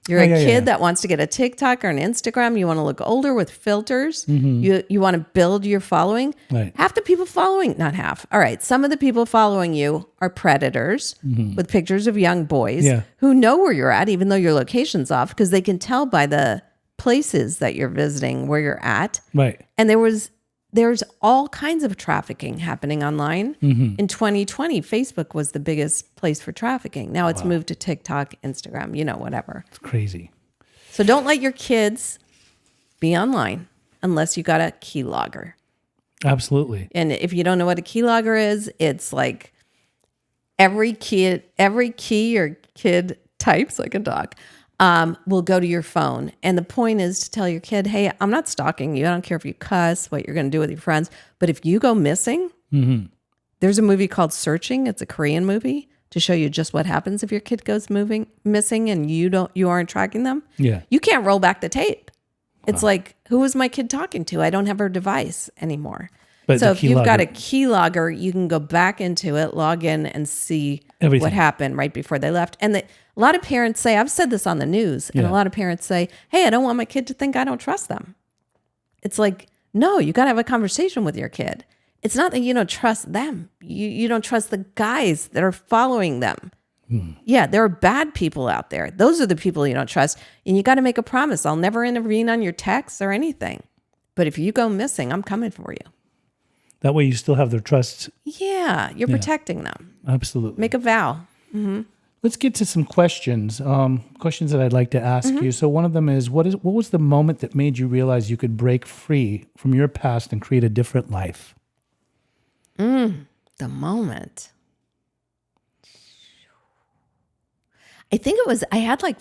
You're a kid that wants to get a TikTok or an Instagram. You want to look older with filters. You want to build your following. Right. Half the people following, not half. All right. Some of the people following you are predators with pictures of young boys who know where you're at, even though your location's off, because they can tell by the places that you're visiting where you're at. Right. And there was there's all kinds of trafficking happening online. In 2020, Facebook was the biggest place for trafficking. Now it's moved to TikTok, Instagram, whatever. It's crazy. So don't let your kids be online unless you got a keylogger. Absolutely. And if you don't know what a keylogger is, it's like every key your kid types like a dog will go to your phone. And the point is to tell your kid, hey, I'm not stalking you. I don't care if you cuss, what you're going to do with your friends. But if you go missing, there's a movie called Searching. It's a Korean movie to show you just what happens if your kid goes missing and you aren't tracking them. Yeah. You can't roll back the tape. It's like, who was my kid talking to? I don't have her device anymore. But so if you've got a keylogger, you can go back into it, log in, and see what happened right before they left. And a lot of parents say, I've said this on the news, and a lot of parents say, hey, I don't want my kid to think I don't trust them. It's like, no, you got to have a conversation with your kid. It's not that you don't trust them. You don't trust the guys that are following them. Yeah, there are bad people out there. Those are the people you don't trust. And you got to make a promise. I'll never intervene on your texts or anything. But if you go missing, I'm coming for you. That way you still have their trust. Yeah, you're protecting them. Absolutely. Make a vow. Let's get to some questions. Questions that I'd like to ask you. So one of them is, what was the moment that made you realize you could break free from your past and create a different life? The moment. I think it was, I had like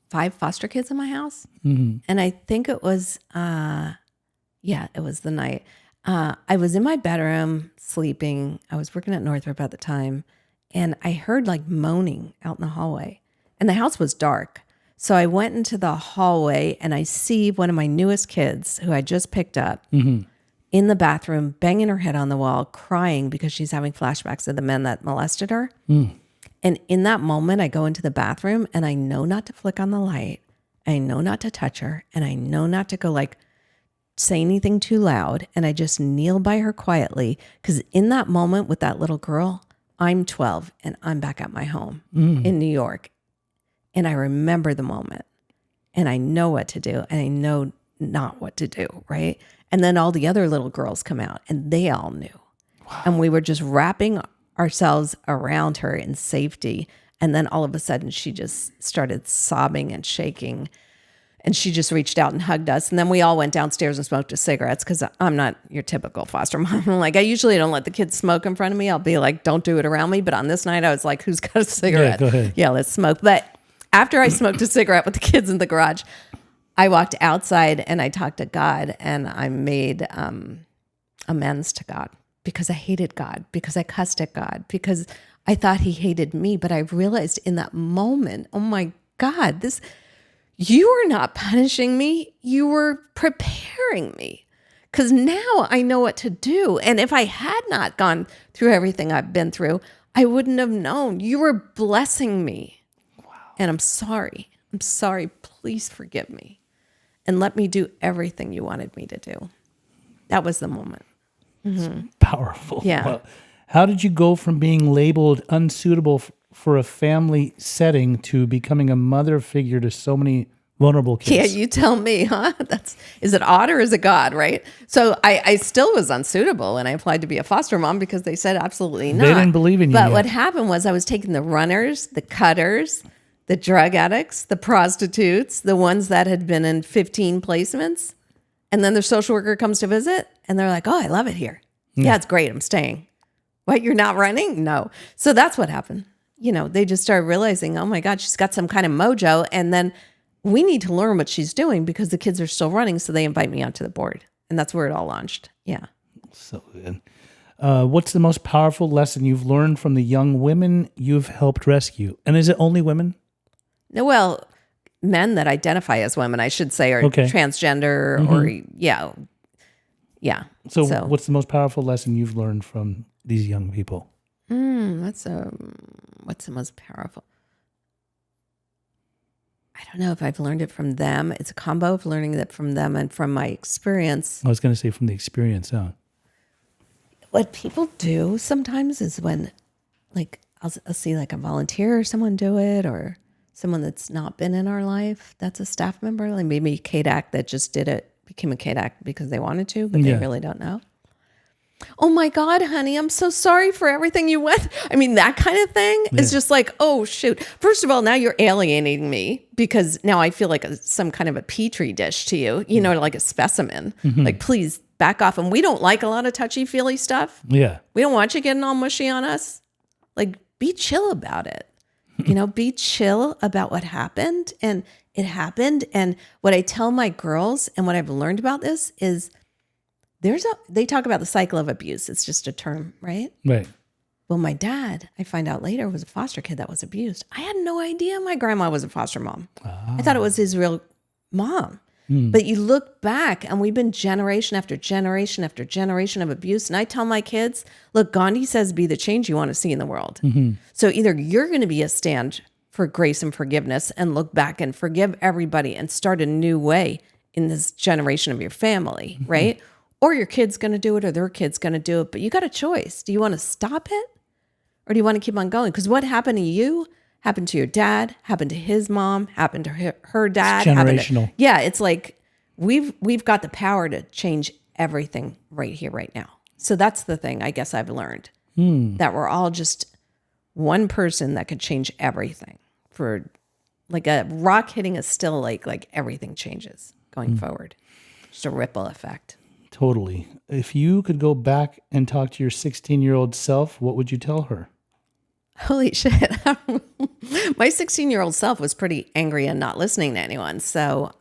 5 foster kids in my house. And I think it was, it was the night. I was in my bedroom sleeping. I was working at Northrop at the time. And I heard like moaning out in the hallway. And the house was dark. So I went into the hallway and I see one of my newest kids who I just picked up in the bathroom, banging her head on the wall, crying because she's having flashbacks of the men that molested her. And in that moment, I go into the bathroom and I know not to flick on the light. I know not to touch her. And I know not to go like say anything too loud. And I just kneel by her quietly. Because in that moment with that little girl, I'm 12 and I'm back at my home in New York. And I remember the moment and I know what to do and I know not what to do, right? And then all the other little girls come out and they all knew. Wow. And we were just wrapping ourselves around her in safety. And then all of a sudden she just started sobbing and shaking. And she just reached out and hugged us. And then we all went downstairs and smoked cigarettes because I'm not your typical foster mom. Like, I usually don't let the kids smoke in front of me. I'll be like, don't do it around me. But on this night, I was like, who's got a cigarette? Yeah, go ahead. Yeah, let's smoke. But after I smoked a cigarette with the kids in the garage, I walked outside and I talked to God and I made amends to God because I hated God, because I cussed at God, because I thought he hated me. But I realized in that moment, oh my God, you were not punishing me. You were preparing me because now I know what to do. And if I had not gone through everything I've been through, I wouldn't have known. You were blessing me. Wow. And I'm sorry. I'm sorry. Please forgive me and let me do everything you wanted me to do. That was the moment. Powerful. Yeah. Well, how did you go from being labeled unsuitable for a family setting to becoming a mother figure to so many vulnerable kids? Yeah, you tell me, huh? Is it odd or is it God, right? So I still was unsuitable and I applied to be a foster mom because they said absolutely not. They didn't believe in you But yet. what happened was I was taking the runners, the cutters, the drug addicts, the prostitutes, the ones that had been in 15 placements. And then their social worker comes to visit and they're like, oh, I love it here. Yeah, it's great. I'm staying. What, you're not running? No. So that's what happened. They just started realizing, oh my God, she's got some kind of mojo. And then we need to learn what she's doing because the kids are still running. So they invite me onto the board. And that's where it all launched. Yeah. So good. What's the most powerful lesson you've learned from the young women you've helped rescue? And is it only women? No, well, men that identify as women, I should say, or transgender or, yeah. So what's the most powerful lesson you've learned from these young people? What's the most powerful? I don't know if I've learned it from them. It's a combo of learning that from them and from my experience. I was going to say from the experience, huh? What people do sometimes is when, like, I'll see like a volunteer or someone do it, or someone that's not been in our life that's a staff member, like maybe KDAC that just did it became a kid act because they wanted to, but they really don't know. Oh my God, honey, I'm so sorry for everything you went. I mean, that kind of thing is just like, oh shoot. First of all, now you're alienating me because now I feel like some kind of a petri dish to you, you know, like a specimen. Like, please back off. And we don't like a lot of touchy-feely stuff. Yeah. We don't want you getting all mushy on us. Like, be chill about it. You know, be chill about what happened. And it happened. And what I tell my girls and what I've learned about this is they talk about the cycle of abuse. It's just a term, right? Right. Well, my dad, I find out later, was a foster kid that was abused. I had no idea my grandma was a foster mom. I thought it was his real mom. But you look back and we've been generation after generation after generation of abuse. And I tell my kids, look, Gandhi says, be the change you want to see in the world. So either you're going to be a stand for grace and forgiveness and look back and forgive everybody and start a new way in this generation of your family, right? Or your kid's going to do it or their kid's going to do it. But you got a choice. Do you want to stop it or do you want to keep on going? Because what happened to you happened to your dad, happened to his mom, happened to her dad. It's generational. It's like we've got the power to change everything right here, right now. So that's the thing I guess I've learned, that we're all just one person that could change everything. For like a rock hitting a still lake, like everything changes going forward. Just a ripple effect. Totally. If you could go back and talk to your 16-year-old self, what would you tell her? Holy shit. My 16-year-old self was pretty angry and not listening to anyone. So,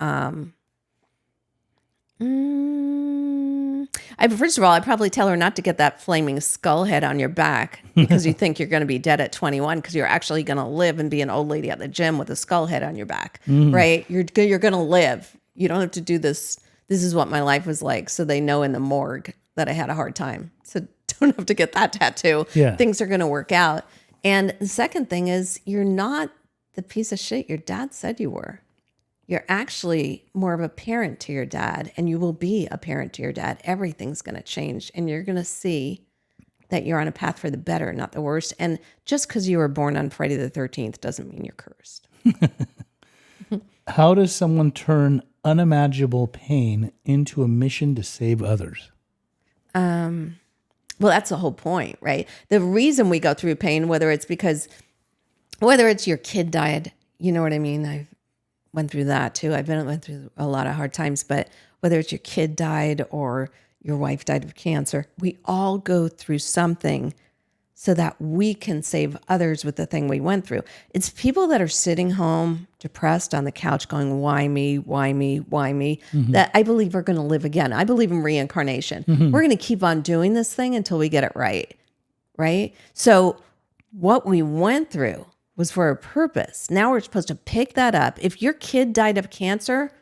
first of all, I'd probably tell her not to get that flaming skull head on your back because you think you're going to be dead at 21 because you're actually going to live and be an old lady at the gym with a skull head on your back, right? You're going to live. You don't have to do this. This is what my life was like. So they know in the morgue that I had a hard time. So don't have to get that tattoo. Yeah. Things are going to work out. And the second thing is you're not the piece of shit your dad said you were. You're actually more of a parent to your dad, and you will be a parent to your dad. Everything's going to change, and you're going to see that you're on a path for the better, not the worst. And just because you were born on Friday the 13th doesn't mean you're cursed. How does someone turn unimaginable pain into a mission to save others? Well, that's the whole point, right? The reason we go through pain, whether it's your kid died, you know what I mean? I've went through that too. went through a lot of hard times, but whether it's your kid died or your wife died of cancer, we all go through something so that we can save others with the thing we went through. It's people that are sitting home depressed on the couch going, why me, why me, why me, that I believe are going to live again. I believe in reincarnation. We're going to keep on doing this thing until we get it right, right? So what we went through was for a purpose. Now we're supposed to pick that up. If your kid died of cancer,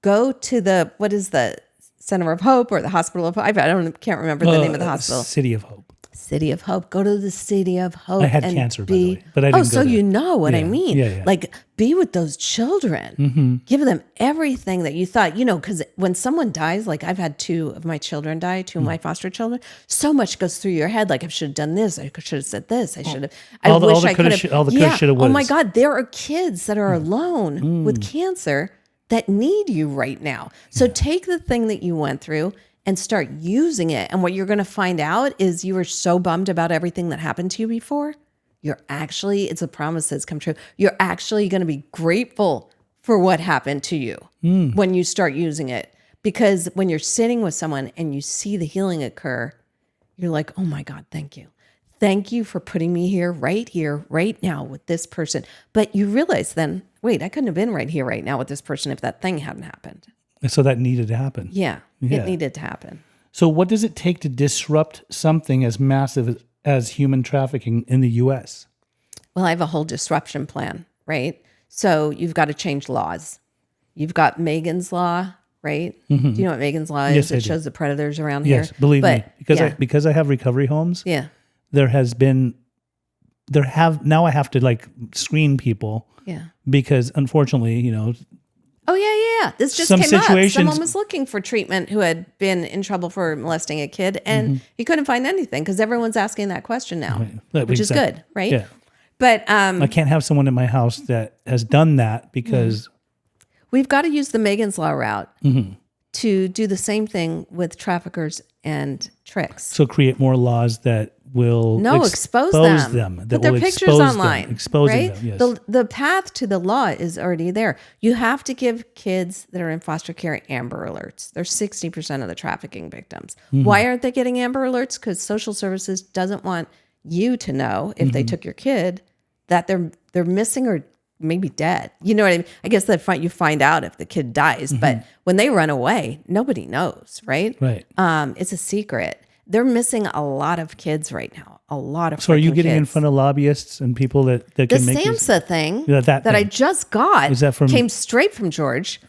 go to what is the Center of Hope or the Hospital of Hope? I can't remember the name of the hospital. City of Hope. City of Hope. Go to the City of Hope. I had cancer, by the way, but I didn't go so there. you know what I mean. Yeah. Like, be with those children. Give them everything that you thought, because when someone dies, like I've had 2 of my children die, 2 of my foster children, so much goes through your head. Like, I should have done this. I should have said this. I should have. I wish I could have. All the coulda, shoulda, wouldas. Oh my God. There are kids that are alone with cancer that need you right now. So take the thing that you went through and start using it. And what you're going to find out is you were so bummed about everything that happened to you before. It's a promise that's come true. You're actually going to be grateful for what happened to you when you start using it. Because when you're sitting with someone and you see the healing occur, you're like, oh my God, thank you. Thank you for putting me here, right now with this person. But you realize then, wait, I couldn't have been right here, right now with this person if that thing hadn't happened. So that needed to happen. Yeah, it needed to happen. So what does it take to disrupt something as massive as human trafficking in the U.S.? Well, I have a whole disruption plan, right? So you've got to change laws. You've got Megan's Law, right? Do you know what Megan's Law is? Yes, It shows the predators around here. Yes, believe me. Because I have recovery homes, yeah. Now I have to like screen people. Yeah. Because unfortunately, Oh, yeah. This just some came situations, up. Someone was looking for treatment who had been in trouble for molesting a kid, and he couldn't find anything because everyone's asking that question now, which is good, right? Yeah. But I can't have someone in my house that has done that because we've got to use the Megan's Law route. to do the same thing with traffickers and tricks. So create more laws that will expose them. that Put their will pictures expose online. them, exposing right? them. Yes. The path to the law is already there. You have to give kids that are in foster care Amber Alerts. They're 60% of the trafficking victims. Why aren't they getting Amber Alerts? Because social services doesn't want you to know if they took your kid that they're missing or maybe dead. You know what I mean? I guess that you find out if the kid dies, but when they run away, nobody knows, right? Right. It's a secret. They're missing a lot of kids right now. A lot of. So are you getting in kids. front of lobbyists and people that The can make these? SAMHSA thing Yeah, that I thing. just got Is that from- came straight from George.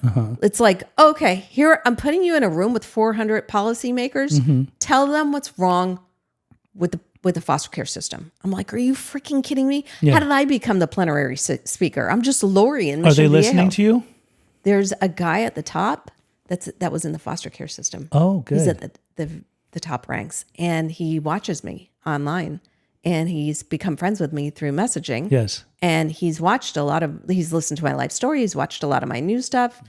It's like, okay, here I'm putting you in a room with 400 policymakers. Tell them what's wrong with the foster care system. I'm like, are you freaking kidding me? Yeah. How did I become the plenary speaker? I'm just Lauri in Are Mission they listening Viejo. to you? There's a guy at the top that was in the foster care system. Oh, good. He's at the top ranks, and he watches me online, and he's become friends with me through messaging. Yes. And he's listened to my life story. He's watched a lot of my new stuff.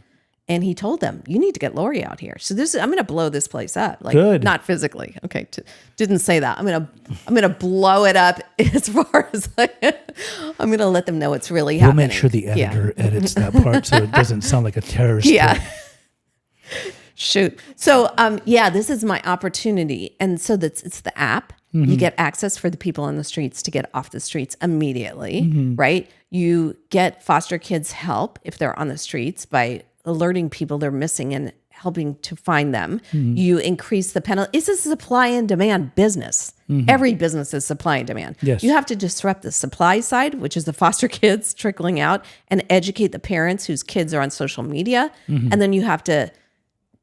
And he told them, you need to get Lauri out here. So I'm going to blow this place up. Like, Good. not physically. Okay. Didn't say that. I'm going to blow it up as far as I'm going to let them know it's really We'll happening. make sure the editor edits that part so it doesn't sound like a terrorist. Yeah. threat. Shoot. So, this is my opportunity. And so it's the app. You get access for the people on the streets to get off the streets immediately, right? You get foster kids help if they're on the streets by alerting people they're missing and helping to find them. You increase the penalty. It's a supply and demand business. Every business is supply and demand. Yes. You have to disrupt the supply side, which is the foster kids trickling out, and educate the parents whose kids are on social media. And then you have to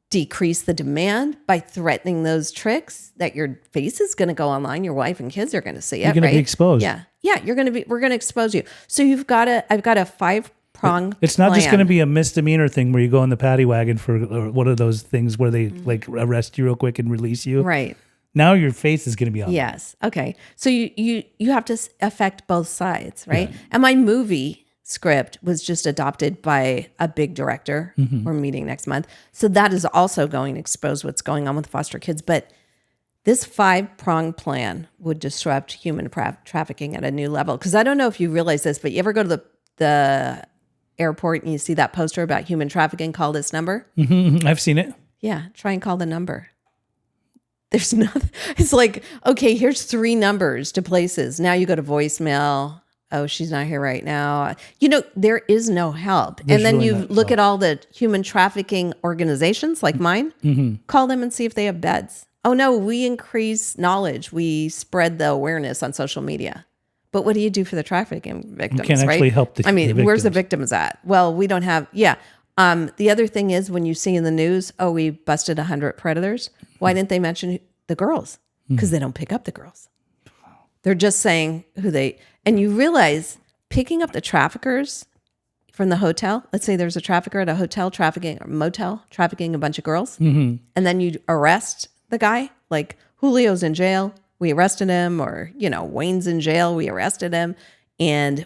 decrease the demand by threatening those tricks that your face is going to go online. Your wife and kids are going to see it. You're going right? to be exposed. Yeah. We're going to expose you. So I've got a 5-prong It's not just plan. going to be a misdemeanor thing where you go in the paddy wagon for one of those things where they like arrest you real quick and release you. Right. Now your face is going to be on. Yes. Okay. So you have to affect both sides, right? And my movie script was just adopted by a big director. We're meeting next month. So that is also going to expose what's going on with foster kids. But this 5-prong plan would disrupt human trafficking at a new level. Because I don't know if you realize this, but you ever go to the airport and you see that poster about human trafficking, call this number? I've seen it. Yeah, try and call the number. There's nothing. It's like, okay, here's 3 numbers to places. Now you go to voicemail. Oh, she's not here right now. There is no help. There's and then really you no look help. at all the human trafficking organizations like mine, call them and see if they have beds. Oh no, we increase knowledge. We spread the awareness on social media. But what do you do for the trafficking victims? can't right? actually help the where's the victims. victims at? Well, we don't have, the other thing is when you see in the news, oh, we busted 100 predators. Why didn't they mention the girls? Because they don't pick up the girls. They're just saying and you realize picking up the traffickers from the hotel, let's say there's a trafficker at a hotel trafficking or motel trafficking a bunch of girls, and then you arrest the guy, like Julio's in jail, we arrested him, or, Wayne's in jail, we arrested him, and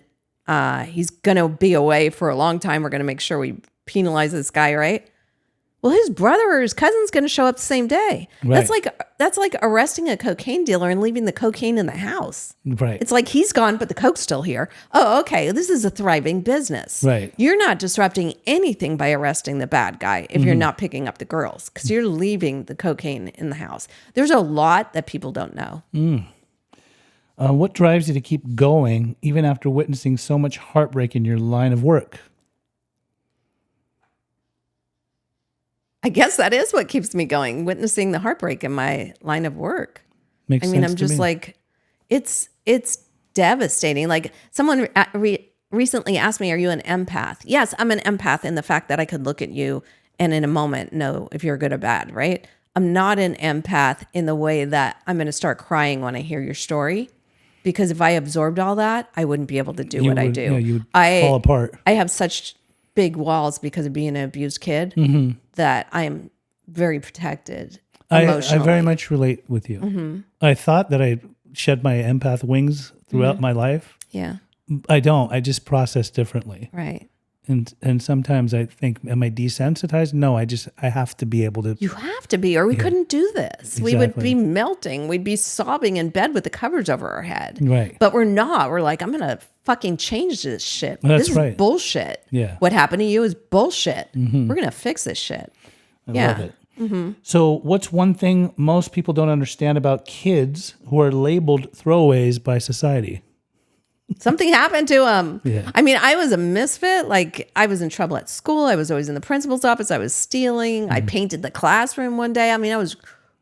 he's going to be away for a long time. We're going to make sure we penalize this guy, right? Well, his brother or his cousin's going to show up the same day. Right. That's like arresting a cocaine dealer and leaving the cocaine in the house. Right. It's like he's gone, but the coke's still here. Oh, okay. This is a thriving business. Right. You're not disrupting anything by arresting the bad guy if you're not picking up the girls, because you're leaving the cocaine in the house. There's a lot that people don't know. What drives you to keep going even after witnessing so much heartbreak in your line of work? I guess that is what keeps me going, witnessing the heartbreak in my line of work. Makes sense I'm to just me. like, it's devastating. Like someone recently asked me, are you an empath? Yes, I'm an empath in the fact that I could look at you and in a moment know if you're good or bad, right? I'm not an empath in the way that I'm going to start crying when I hear your story, because if I absorbed all that, I wouldn't be able to do what I do. Yeah, you'd fall apart. I have such big walls because of being an abused kid that I am very protected I emotionally. very much relate with you. I thought that I shed my empath wings throughout my life. Yeah, I don't. I just process differently. right. And sometimes I think, am I desensitized? No, I have to be able to. You have to be, or we couldn't do this. We would be melting. We'd be sobbing in bed with the covers over our head. Right. But we're not. We're like, I'm going to fucking change this shit. That's this right. is bullshit. Yeah. What happened to you is bullshit. We're going to fix this shit. I love it. So what's one thing most people don't understand about kids who are labeled throwaways by society? Something happened to them. Yeah. I mean, I was a misfit. Like, I was in trouble at school. I was always in the principal's office. I was stealing. I painted the classroom one day. I mean, I was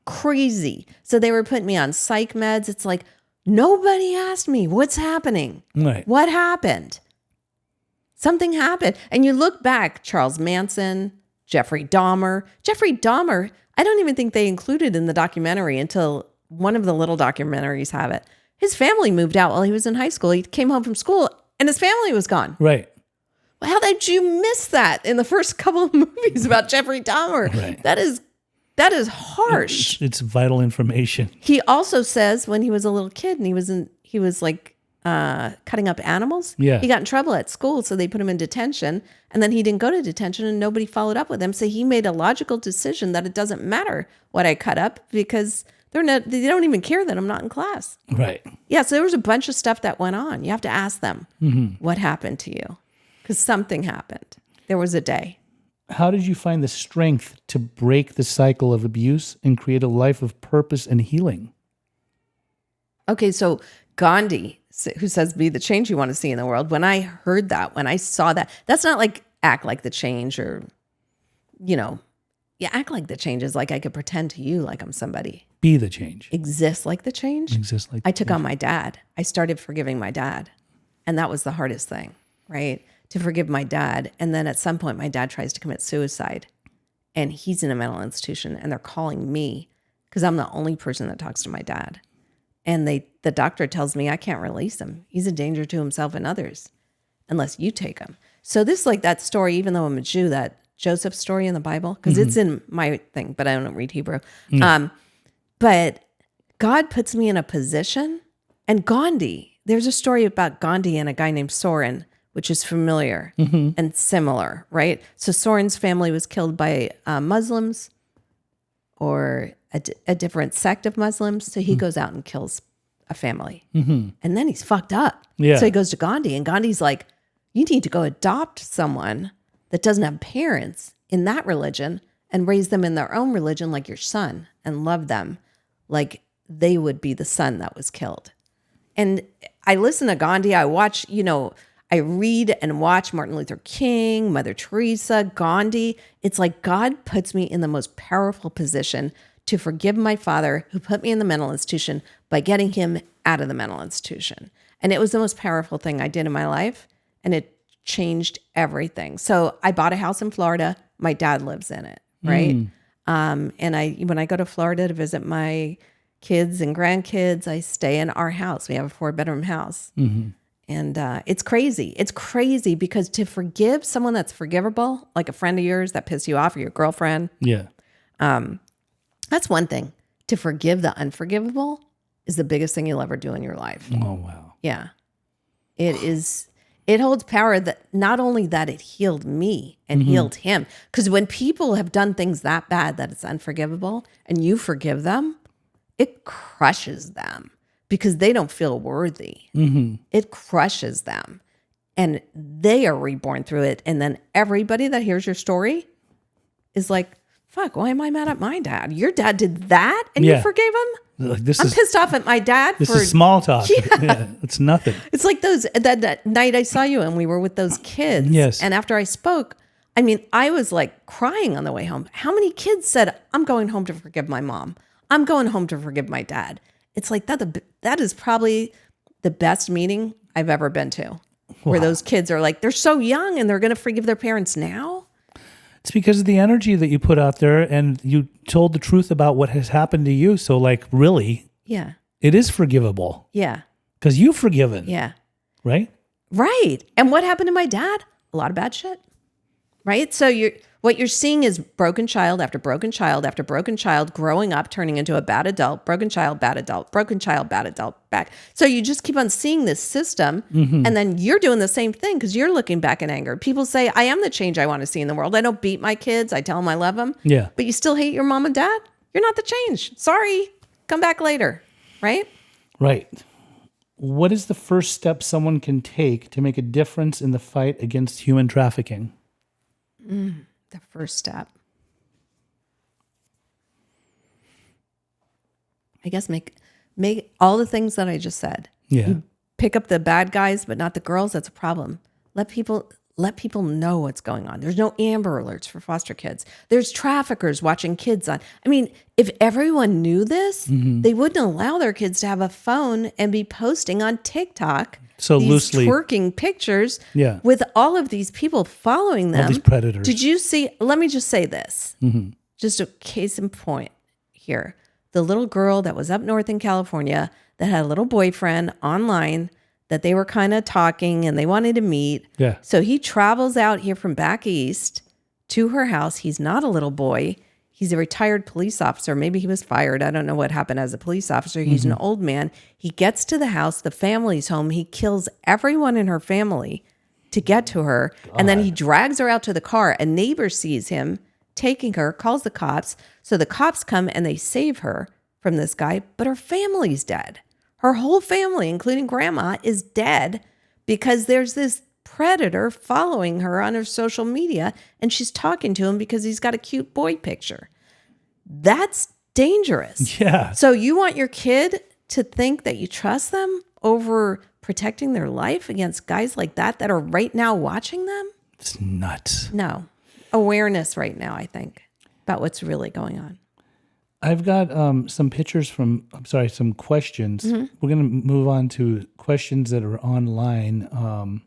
crazy. So they were putting me on psych meds. It's like, nobody asked me, what's happening? Right. What happened? Something happened. And you look back, Charles Manson, Jeffrey Dahmer. Jeffrey Dahmer, I don't even think they included in the documentary until one of the little documentaries have it. His family moved out while he was in high school. He came home from school and his family was gone. Right. Well, how did you miss that in the first couple of movies about Jeffrey Dahmer? Right. That is harsh. It's vital information. He also says when he was a little kid and he was like cutting up animals. Yeah. He got in trouble at school, so they put him in detention, and then he didn't go to detention and nobody followed up with him. So he made a logical decision that it doesn't matter what I cut up because they don't even care that I'm not in class. Right. Yeah, so there was a bunch of stuff that went on. You have to ask them what happened to you because something happened. There was a day. How did you find the strength to break the cycle of abuse and create a life of purpose and healing? Okay, so Gandhi, who says, be the change you want to see in the world. When I heard that, when I saw that, that's not like act like the change or, act like the change is like I could pretend to you like I'm somebody. Be the change. Exist like the change. Exist like I took on my dad. I started forgiving my dad. And that was the hardest thing, right? To forgive my dad. And then at some point, my dad tries to commit suicide. And he's in a mental institution. And they're calling me because I'm the only person that talks to my dad. And the doctor tells me I can't release him. He's a danger to himself and others unless you take him. So this is like that story, even though I'm a Jew, that Joseph story in the Bible, because it's in my thing, but I don't read Hebrew. But God puts me in a position. And Gandhi, there's a story about Gandhi and a guy named Soren, which is familiar and similar, right? So Soren's family was killed by Muslims or a different sect of Muslims. So he goes out and kills a family. And then he's fucked up. Yeah. So he goes to Gandhi and Gandhi's like, you need to go adopt someone that doesn't have parents in that religion and raise them in their own religion like your son and love them like they would be the son that was killed. And I listen to Gandhi. I watch, I read and watch Martin Luther King, Mother Teresa, Gandhi. It's like God puts me in the most powerful position to forgive my father who put me in the mental institution by getting him out of the mental institution. And it was the most powerful thing I did in my life. And it changed everything. So I bought a house in Florida. My dad lives in it, right? And when I go to Florida to visit my kids and grandkids, I stay in our house. We have a 4-bedroom house. And it's crazy. It's crazy because to forgive someone that's forgivable, like a friend of yours that pissed you off or your girlfriend. Yeah. That's one thing. To forgive the unforgivable is the biggest thing you'll ever do in your life. Oh, wow. Yeah. It holds power that not only that it healed me and healed him. Because when people have done things that bad that it's unforgivable and you forgive them, it crushes them because they don't feel worthy. It crushes them and they are reborn through it. And then everybody that hears your story is like, fuck, why am I mad at my dad? Your dad did that and you forgave him? Like, I'm pissed off at my dad. This is small talk. Yeah, it's nothing. It's like that night I saw you and we were with those kids. Yes. And after I spoke, I mean, I was like crying on the way home. How many kids said, I'm going home to forgive my mom. I'm going home to forgive my dad. It's like that is probably the best meeting I've ever been to. Where those kids are like, they're so young and they're going to forgive their parents now. It's because of the energy that you put out there and you told the truth about what has happened to you. So like, really, Yeah. it is forgivable Yeah. because you've forgiven, Yeah. right? Right. And what happened to my dad? A lot of bad shit. right? So what you're seeing is broken child after broken child after broken child growing up, turning into a bad adult, broken child, bad adult, broken child, bad adult, back. So you just keep on seeing this system, and then you're doing the same thing because you're looking back in anger. People say, I am the change I want to see in the world. I don't beat my kids. I tell them I love them. Yeah. But you still hate your mom and dad? You're not the change. Sorry. Come back later, right? Right. What is the first step someone can take to make a difference in the fight against human trafficking? The first step. I guess make all the things that I just said. Yeah. You pick up the bad guys, but not the girls. That's a problem. Let people know what's going on. There's no Amber Alerts for foster kids. There's traffickers watching kids on. I mean, if everyone knew this, they wouldn't allow their kids to have a phone and be posting on TikTok So these loosely twerking pictures Yeah. with all of these people following them. all these predators. Did you see? Let me just say this. Just a case in point here. The little girl that was up north in California that had a little boyfriend online that they were kind of talking and they wanted to meet. Yeah. So he travels out here from back east to her house. He's not a little boy. He's a retired police officer. Maybe he was fired. I don't know what happened as a police officer. He's an old man. He gets to the house. The family's home. He kills everyone in her family to get to her. And then he drags her out to the car. A neighbor sees him taking her, calls the cops. So the cops come and they save her from this guy. But her family's dead. Her whole family, including grandma, is dead because there's this predator following her on her social media and she's talking to him because he's got a cute boy picture. That's dangerous. Yeah. So you want your kid to think that you trust them over protecting their life against guys like that are right now watching them? It's nuts. No. Awareness right now, I think, about what's really going on. I've got some questions. We're going to move on to questions that are online. Hold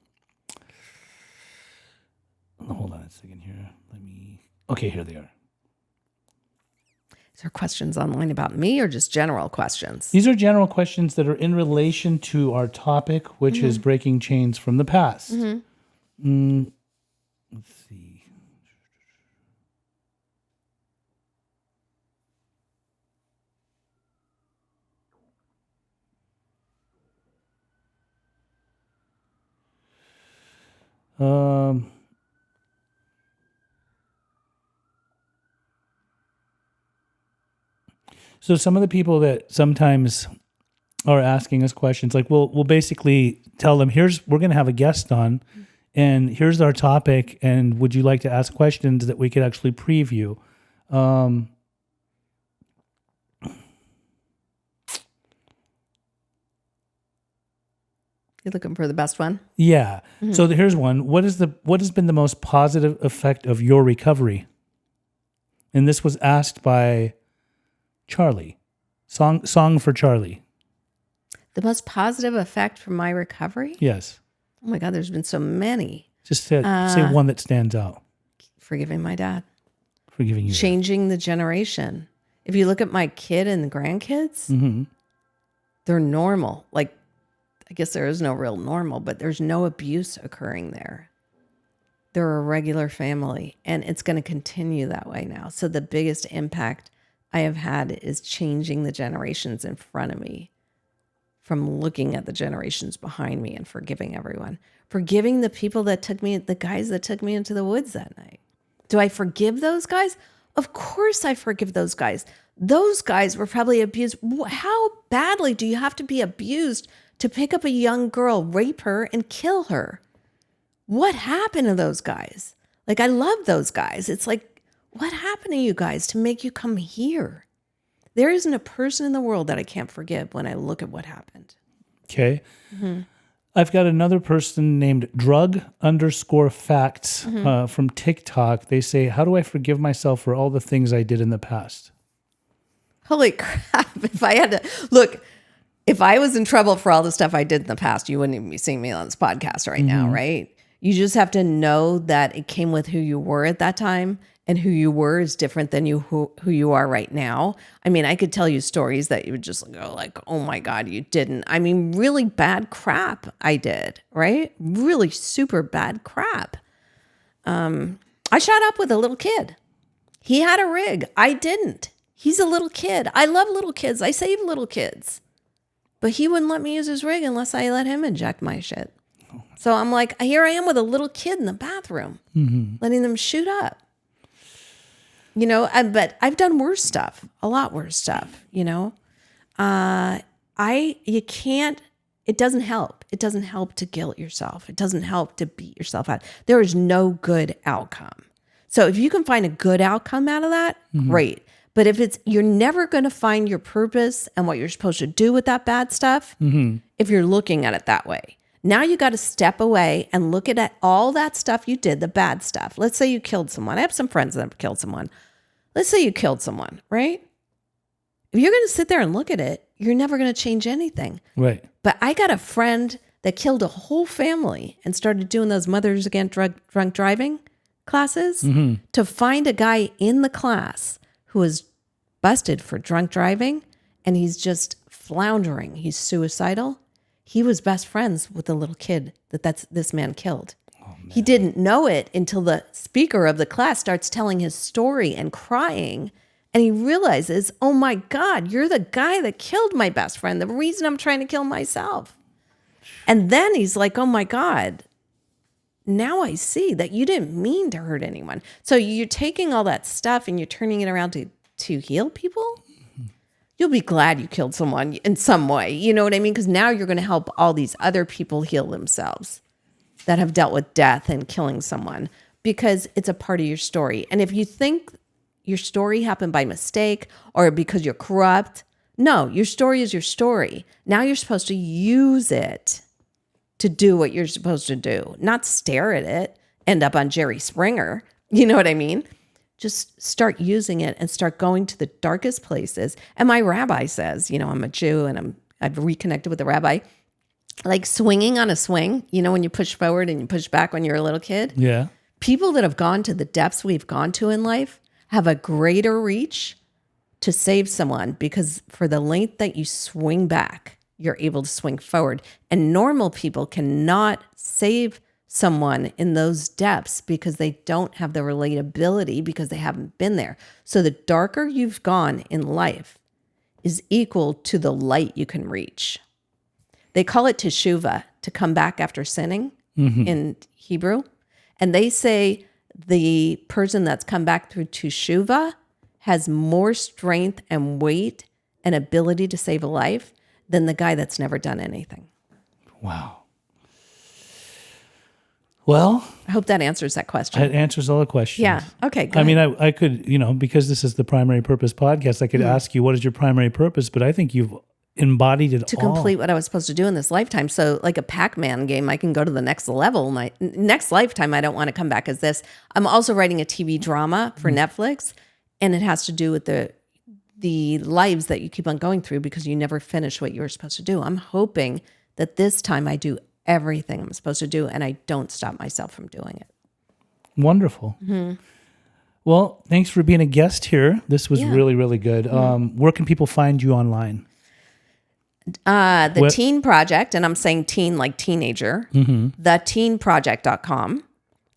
on a second here. Okay, here they are. Is there questions online about me or just general questions? These are general questions that are in relation to our topic, which is breaking chains from the past. Let's see. So some of the people that sometimes are asking us questions, like we'll basically tell them, we're going to have a guest on, and here's our topic, and would you like to ask questions that we could actually preview? You're looking for the best one? Yeah. So here's one. What has been the most positive effect of your recovery? And this was asked by Charlie. Song for Charlie. The most positive effect from my recovery? Yes. Oh my God, there's been so many. Just say one that stands out. Forgiving my dad. Forgiving you. Changing the generation. If you look at my kid and the grandkids, they're normal. Like, I guess there is no real normal, but there's no abuse occurring there. They're a regular family, and it's going to continue that way now. So the biggest impact I have had is changing the generations in front of me from looking at the generations behind me and forgiving everyone. Forgiving the people that the guys that took me into the woods that night. Do I forgive those guys? Of course I forgive those guys. Those guys were probably abused. How badly do you have to be abused to pick up a young girl, rape her, and kill her? What happened to those guys? Like, I love those guys. It's like, what happened to you guys to make you come here? There isn't a person in the world that I can't forgive when I look at what happened. Okay. I've got another person named drug_facts from TikTok. They say, how do I forgive myself for all the things I did in the past? Holy crap. If I was in trouble for all the stuff I did in the past, you wouldn't even be seeing me on this podcast right now, right? You just have to know that it came with who you were at that time, and who you were is different than who you are right now. I mean, I could tell you stories that you would just go like, oh my God, you didn't. I mean, really bad crap I did, right? Really super bad crap. I I shot up with a little kid. He had a rig. I didn't. He's a little kid. I love little kids. I save little kids. But he wouldn't let me use his rig unless I let him inject my shit. So I'm like, here I am with a little kid in the bathroom, letting them shoot up. You know, but I've done worse stuff, a lot worse stuff, you know. You can't, it doesn't help. It doesn't help to guilt yourself. It doesn't help to beat yourself out. There is no good outcome. So if you can find a good outcome out of that, great. But if you're never going to find your purpose and what you're supposed to do with that bad stuff, if you're looking at it that way. Now you got to step away and look at all that stuff you did, the bad stuff. Let's say you killed someone. I have some friends that have killed someone. Let's say you killed someone, right? If you're going to sit there and look at it, you're never going to change anything. Right. But I got a friend that killed a whole family and started doing those Mothers Against Drunk Driving classes to find a guy in the class who was busted for drunk driving, and he's just floundering. He's suicidal. He was best friends with the little kid this man killed. Oh, he didn't know it until the speaker of the class starts telling his story and crying. And he realizes, oh my God, you're the guy that killed my best friend. The reason I'm trying to kill myself. And then he's like, oh my God, now I see that you didn't mean to hurt anyone. So you're taking all that stuff and you're turning it around to heal people. You'll be glad you killed someone in some way. You know what I mean? Because now you're going to help all these other people heal themselves that have dealt with death and killing someone, because it's a part of your story. And if you think your story happened by mistake or because you're corrupt, no, your story is your story. Now you're supposed to use it to do what you're supposed to do, not stare at it, end up on Jerry Springer. You know what I mean? Just start using it and start going to the darkest places. And my rabbi says, you know, I'm a Jew and I've reconnected with the rabbi, like swinging on a swing, you know, when you push forward and you push back when you're a little kid. Yeah. People that have gone to the depths we've gone to in life have a greater reach to save someone, because for the length that you swing back, you're able to swing forward. And normal people cannot save someone in those depths because they don't have the relatability, because they haven't been there. So the darker you've gone in life is equal to the light you can reach. They call it teshuvah, to come back after sinning in Hebrew. And they say the person that's come back through teshuvah has more strength and weight and ability to save a life than the guy that's never done anything. Wow. Well, I hope that answers that question. it answers all the questions. Yeah. Okay, good. I mean, I could, you know, because this is the Primary Purpose podcast, I could ask you, what is your primary purpose? But I think you've embodied it to all. complete what I was supposed to do in this lifetime. So like a Pac-Man game, I can go to the next level. My next lifetime, I don't want to come back as this. I'm also writing a TV drama for Netflix, and it has to do with the lives that you keep on going through because you never finish what you were supposed to do. I'm hoping that this time I do everything I'm supposed to do and I don't stop myself from doing it. Wonderful. Well, thanks for being a guest here. This was really, really good. Where can people find you online? The Teen Project, and I'm saying teen like teenager, theteenproject.com,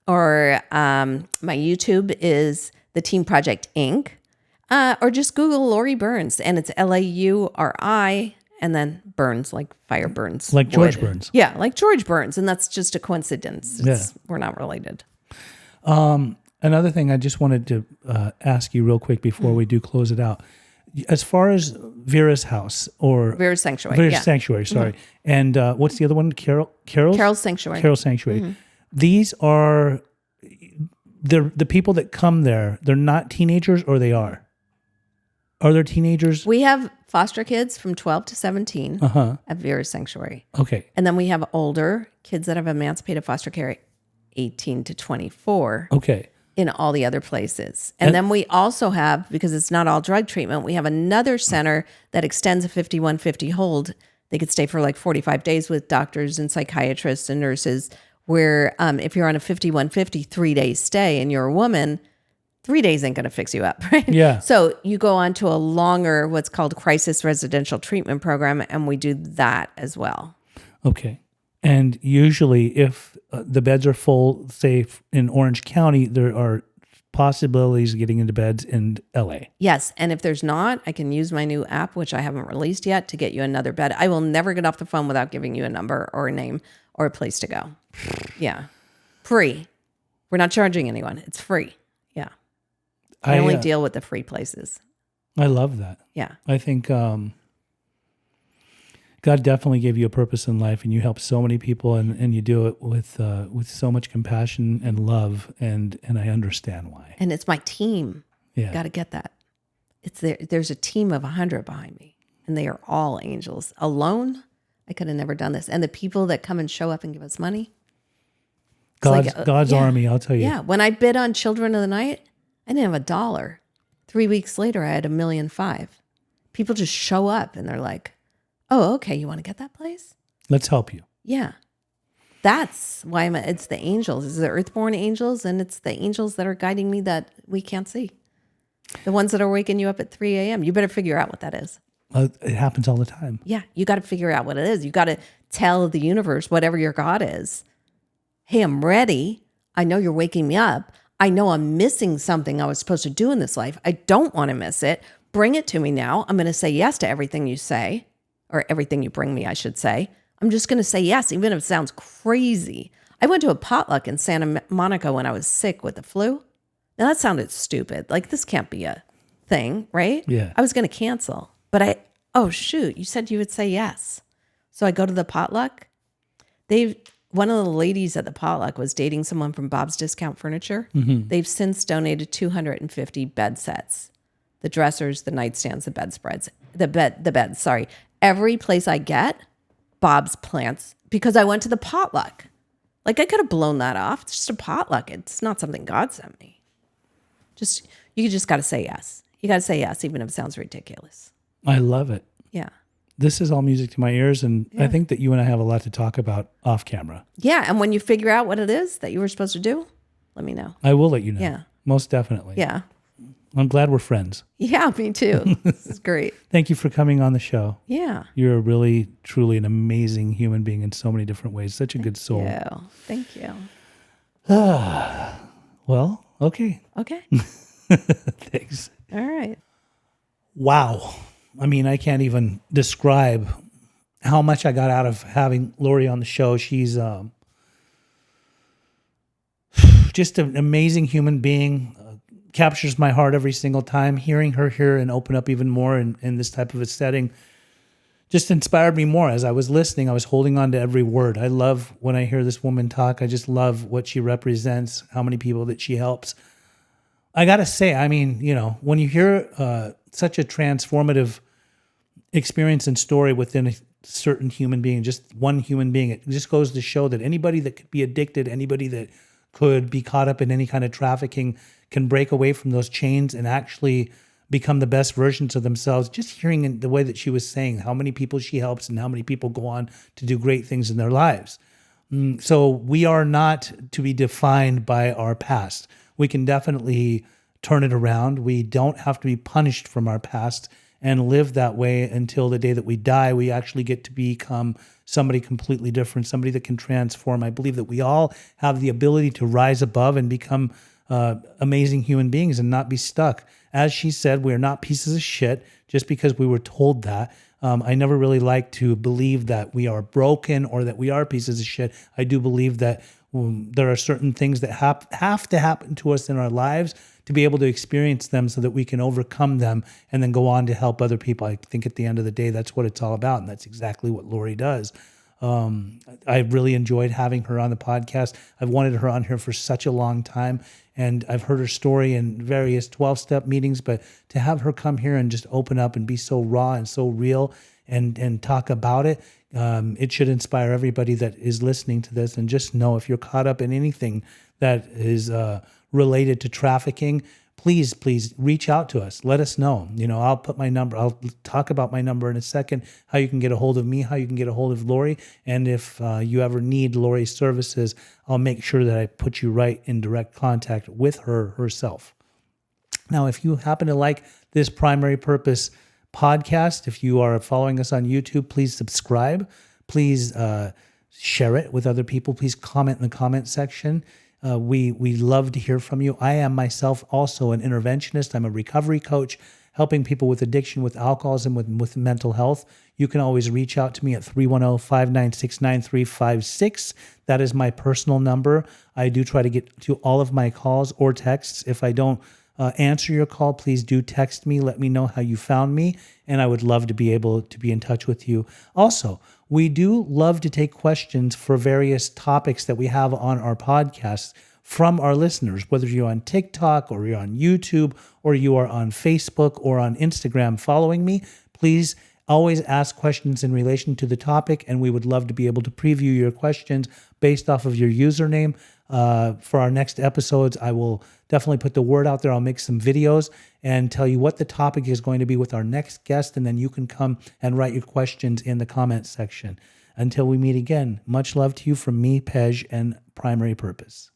or my YouTube is The Teen Project Inc., or just Google Lauri Burns, and it's Lauri, and then Burns, like fire burns. Like George Burns. Yeah, like George Burns, and that's just a coincidence. We're not related. Another thing I just wanted to ask you real quick before we do close it out. As far as Vera's house or Vera's Sanctuary. Vera's Sanctuary, sorry. And what's the other one? Carol's Sanctuary. Carol's Sanctuary. These are the people that come there. They're not teenagers, or they are. Are there teenagers? We have foster kids from 12 to 17 at Vera's Sanctuary. Okay. And then we have older kids that have emancipated foster care, 18 to 24. Okay. In all the other places. And then we also have, because it's not all drug treatment, we have another center that extends a 5150 hold. They could stay for like 45 days with doctors and psychiatrists and nurses, where if you're on a 5150 3-day stay and you're a woman, 3 days ain't going to fix you up, right? Yeah. So you go on to a longer, what's called crisis residential treatment program, and we do that as well. Okay. And usually if the beds are full, say in Orange County, there are possibilities of getting into beds in LA. Yes. And if there's not, I can use my new app, which I haven't released yet, to get you another bed. I will never get off the phone without giving you a number or a name or a place to go. Yeah. Free. We're not charging anyone. It's free. Yeah. I only deal with the free places. I love that. Yeah. I think God definitely gave you a purpose in life, and you help so many people, and you do it with so much compassion and love, and I understand why. And it's my team. Yeah. Got to get that. It's there's a team of 100 behind me, and they are all angels. Alone, I could have never done this. And the people that come and show up and give us money. God's army, I'll tell you. Yeah. When I bid on Children of the Night, I didn't have $1. 3 weeks later, I had $1.5 million. People just show up and they're like, oh, okay, you want to get that place? Let's help you. Yeah. That's why it's the angels. It's the earthborn angels, and it's the angels that are guiding me that we can't see. The ones that are waking you up at 3 a.m. You better figure out what that is. It happens all the time. Yeah. You got to figure out what it is. You got to tell the universe, whatever your God is, hey, I'm ready. I know you're waking me up. I know I'm missing something I was supposed to do in this life. I don't want to miss it. Bring it to me now. I'm going to say yes to everything you say, or everything you bring me, I should say. I'm just going to say yes, even if it sounds crazy. I went to a potluck in Santa Monica when I was sick with the flu. Now that sounded stupid. Like, this can't be a thing, right? Yeah. I was going to cancel, but oh shoot, you said you would say yes. So I go to the potluck. One of the ladies at the potluck was dating someone from Bob's Discount Furniture. Mm-hmm. They've since donated 250 bed sets, the dressers, the nightstands, the bedspreads, the beds. Sorry, every place I get, Bob's plants, because I went to the potluck. Like, I could have blown that off. It's just a potluck. It's not something God sent me. You just got to say yes. You got to say yes, even if it sounds ridiculous. I love it. Yeah. This is all music to my ears, and I think that you and I have a lot to talk about off camera. Yeah, and when you figure out what it is that you were supposed to do, let me know. I will let you know. Yeah. Most definitely. Yeah. I'm glad we're friends. Yeah, me too. This is great. Thank you for coming on the show. Yeah. You're really, truly an amazing human being in so many different ways. Such a good soul. Yeah. Thank you. Well, okay. Okay. Thanks. All right. Wow. I mean, I can't even describe how much I got out of having Lauri on the show. She's just an amazing human being. Captures my heart every single time. Hearing her here and open up even more in this type of a setting just inspired me more. As I was listening, I was holding on to every word. I love when I hear this woman talk. I just love what she represents, how many people that she helps. I got to say, I mean, when you hear such a transformative experience and story within a certain human being, just one human being, it just goes to show that anybody that could be addicted, anybody that could be caught up in any kind of trafficking can break away from those chains and actually become the best versions of themselves. Just hearing the way that she was saying how many people she helps and how many people go on to do great things in their lives. So we are not to be defined by our past. We can definitely turn it around. We don't have to be punished from our past and live that way until the day that we die. We actually get to become somebody completely different, somebody that can transform. I believe that we all have the ability to rise above and become amazing human beings and not be stuck. As she said, we are not pieces of shit just because we were told that. I never really like to believe that we are broken or that we are pieces of shit. I do believe that there are certain things that have to happen to us in our lives to be able to experience them so that we can overcome them and then go on to help other people. I think at the end of the day, that's what it's all about. And that's exactly what Lauri does. I really enjoyed having her on the podcast. I've wanted her on here for such a long time, and I've heard her story in various 12-step meetings, but to have her come here and just open up and be so raw and so real and talk about it, it should inspire everybody that is listening to this. And just know, if you're caught up in anything that is related to trafficking, please reach out to us. Let us know. I'll put my number. I'll talk about my number in a second, how you can get a hold of me, how you can get a hold of Lauri. And if you ever need Lauri's services, I'll make sure that I put you right in direct contact with her herself. Now, if you happen to like this Primary Purpose podcast, if you are following us on YouTube, please subscribe. Please share it with other people. Please comment in the comment section. We love to hear from you. I am myself also an interventionist. I'm a recovery coach, helping people with addiction, with alcoholism, with mental health. You can always reach out to me at 310-596-9356. That is my personal number. I do try to get to all of my calls or texts. If I don't answer your call, please do text me. Let me know how you found me, and I would love to be able to be in touch with you. Also, we do love to take questions for various topics that we have on our podcast from our listeners, whether you're on TikTok or you're on YouTube or you are on Facebook or on Instagram following me. Please always ask questions in relation to the topic, and we would love to be able to preview your questions based off of your username. For our next episodes, I will definitely put the word out there. I'll make some videos and tell you what the topic is going to be with our next guest, and then you can come and write your questions in the comments section. Until we meet again, much love to you from me, Pej, and Primary Purpose.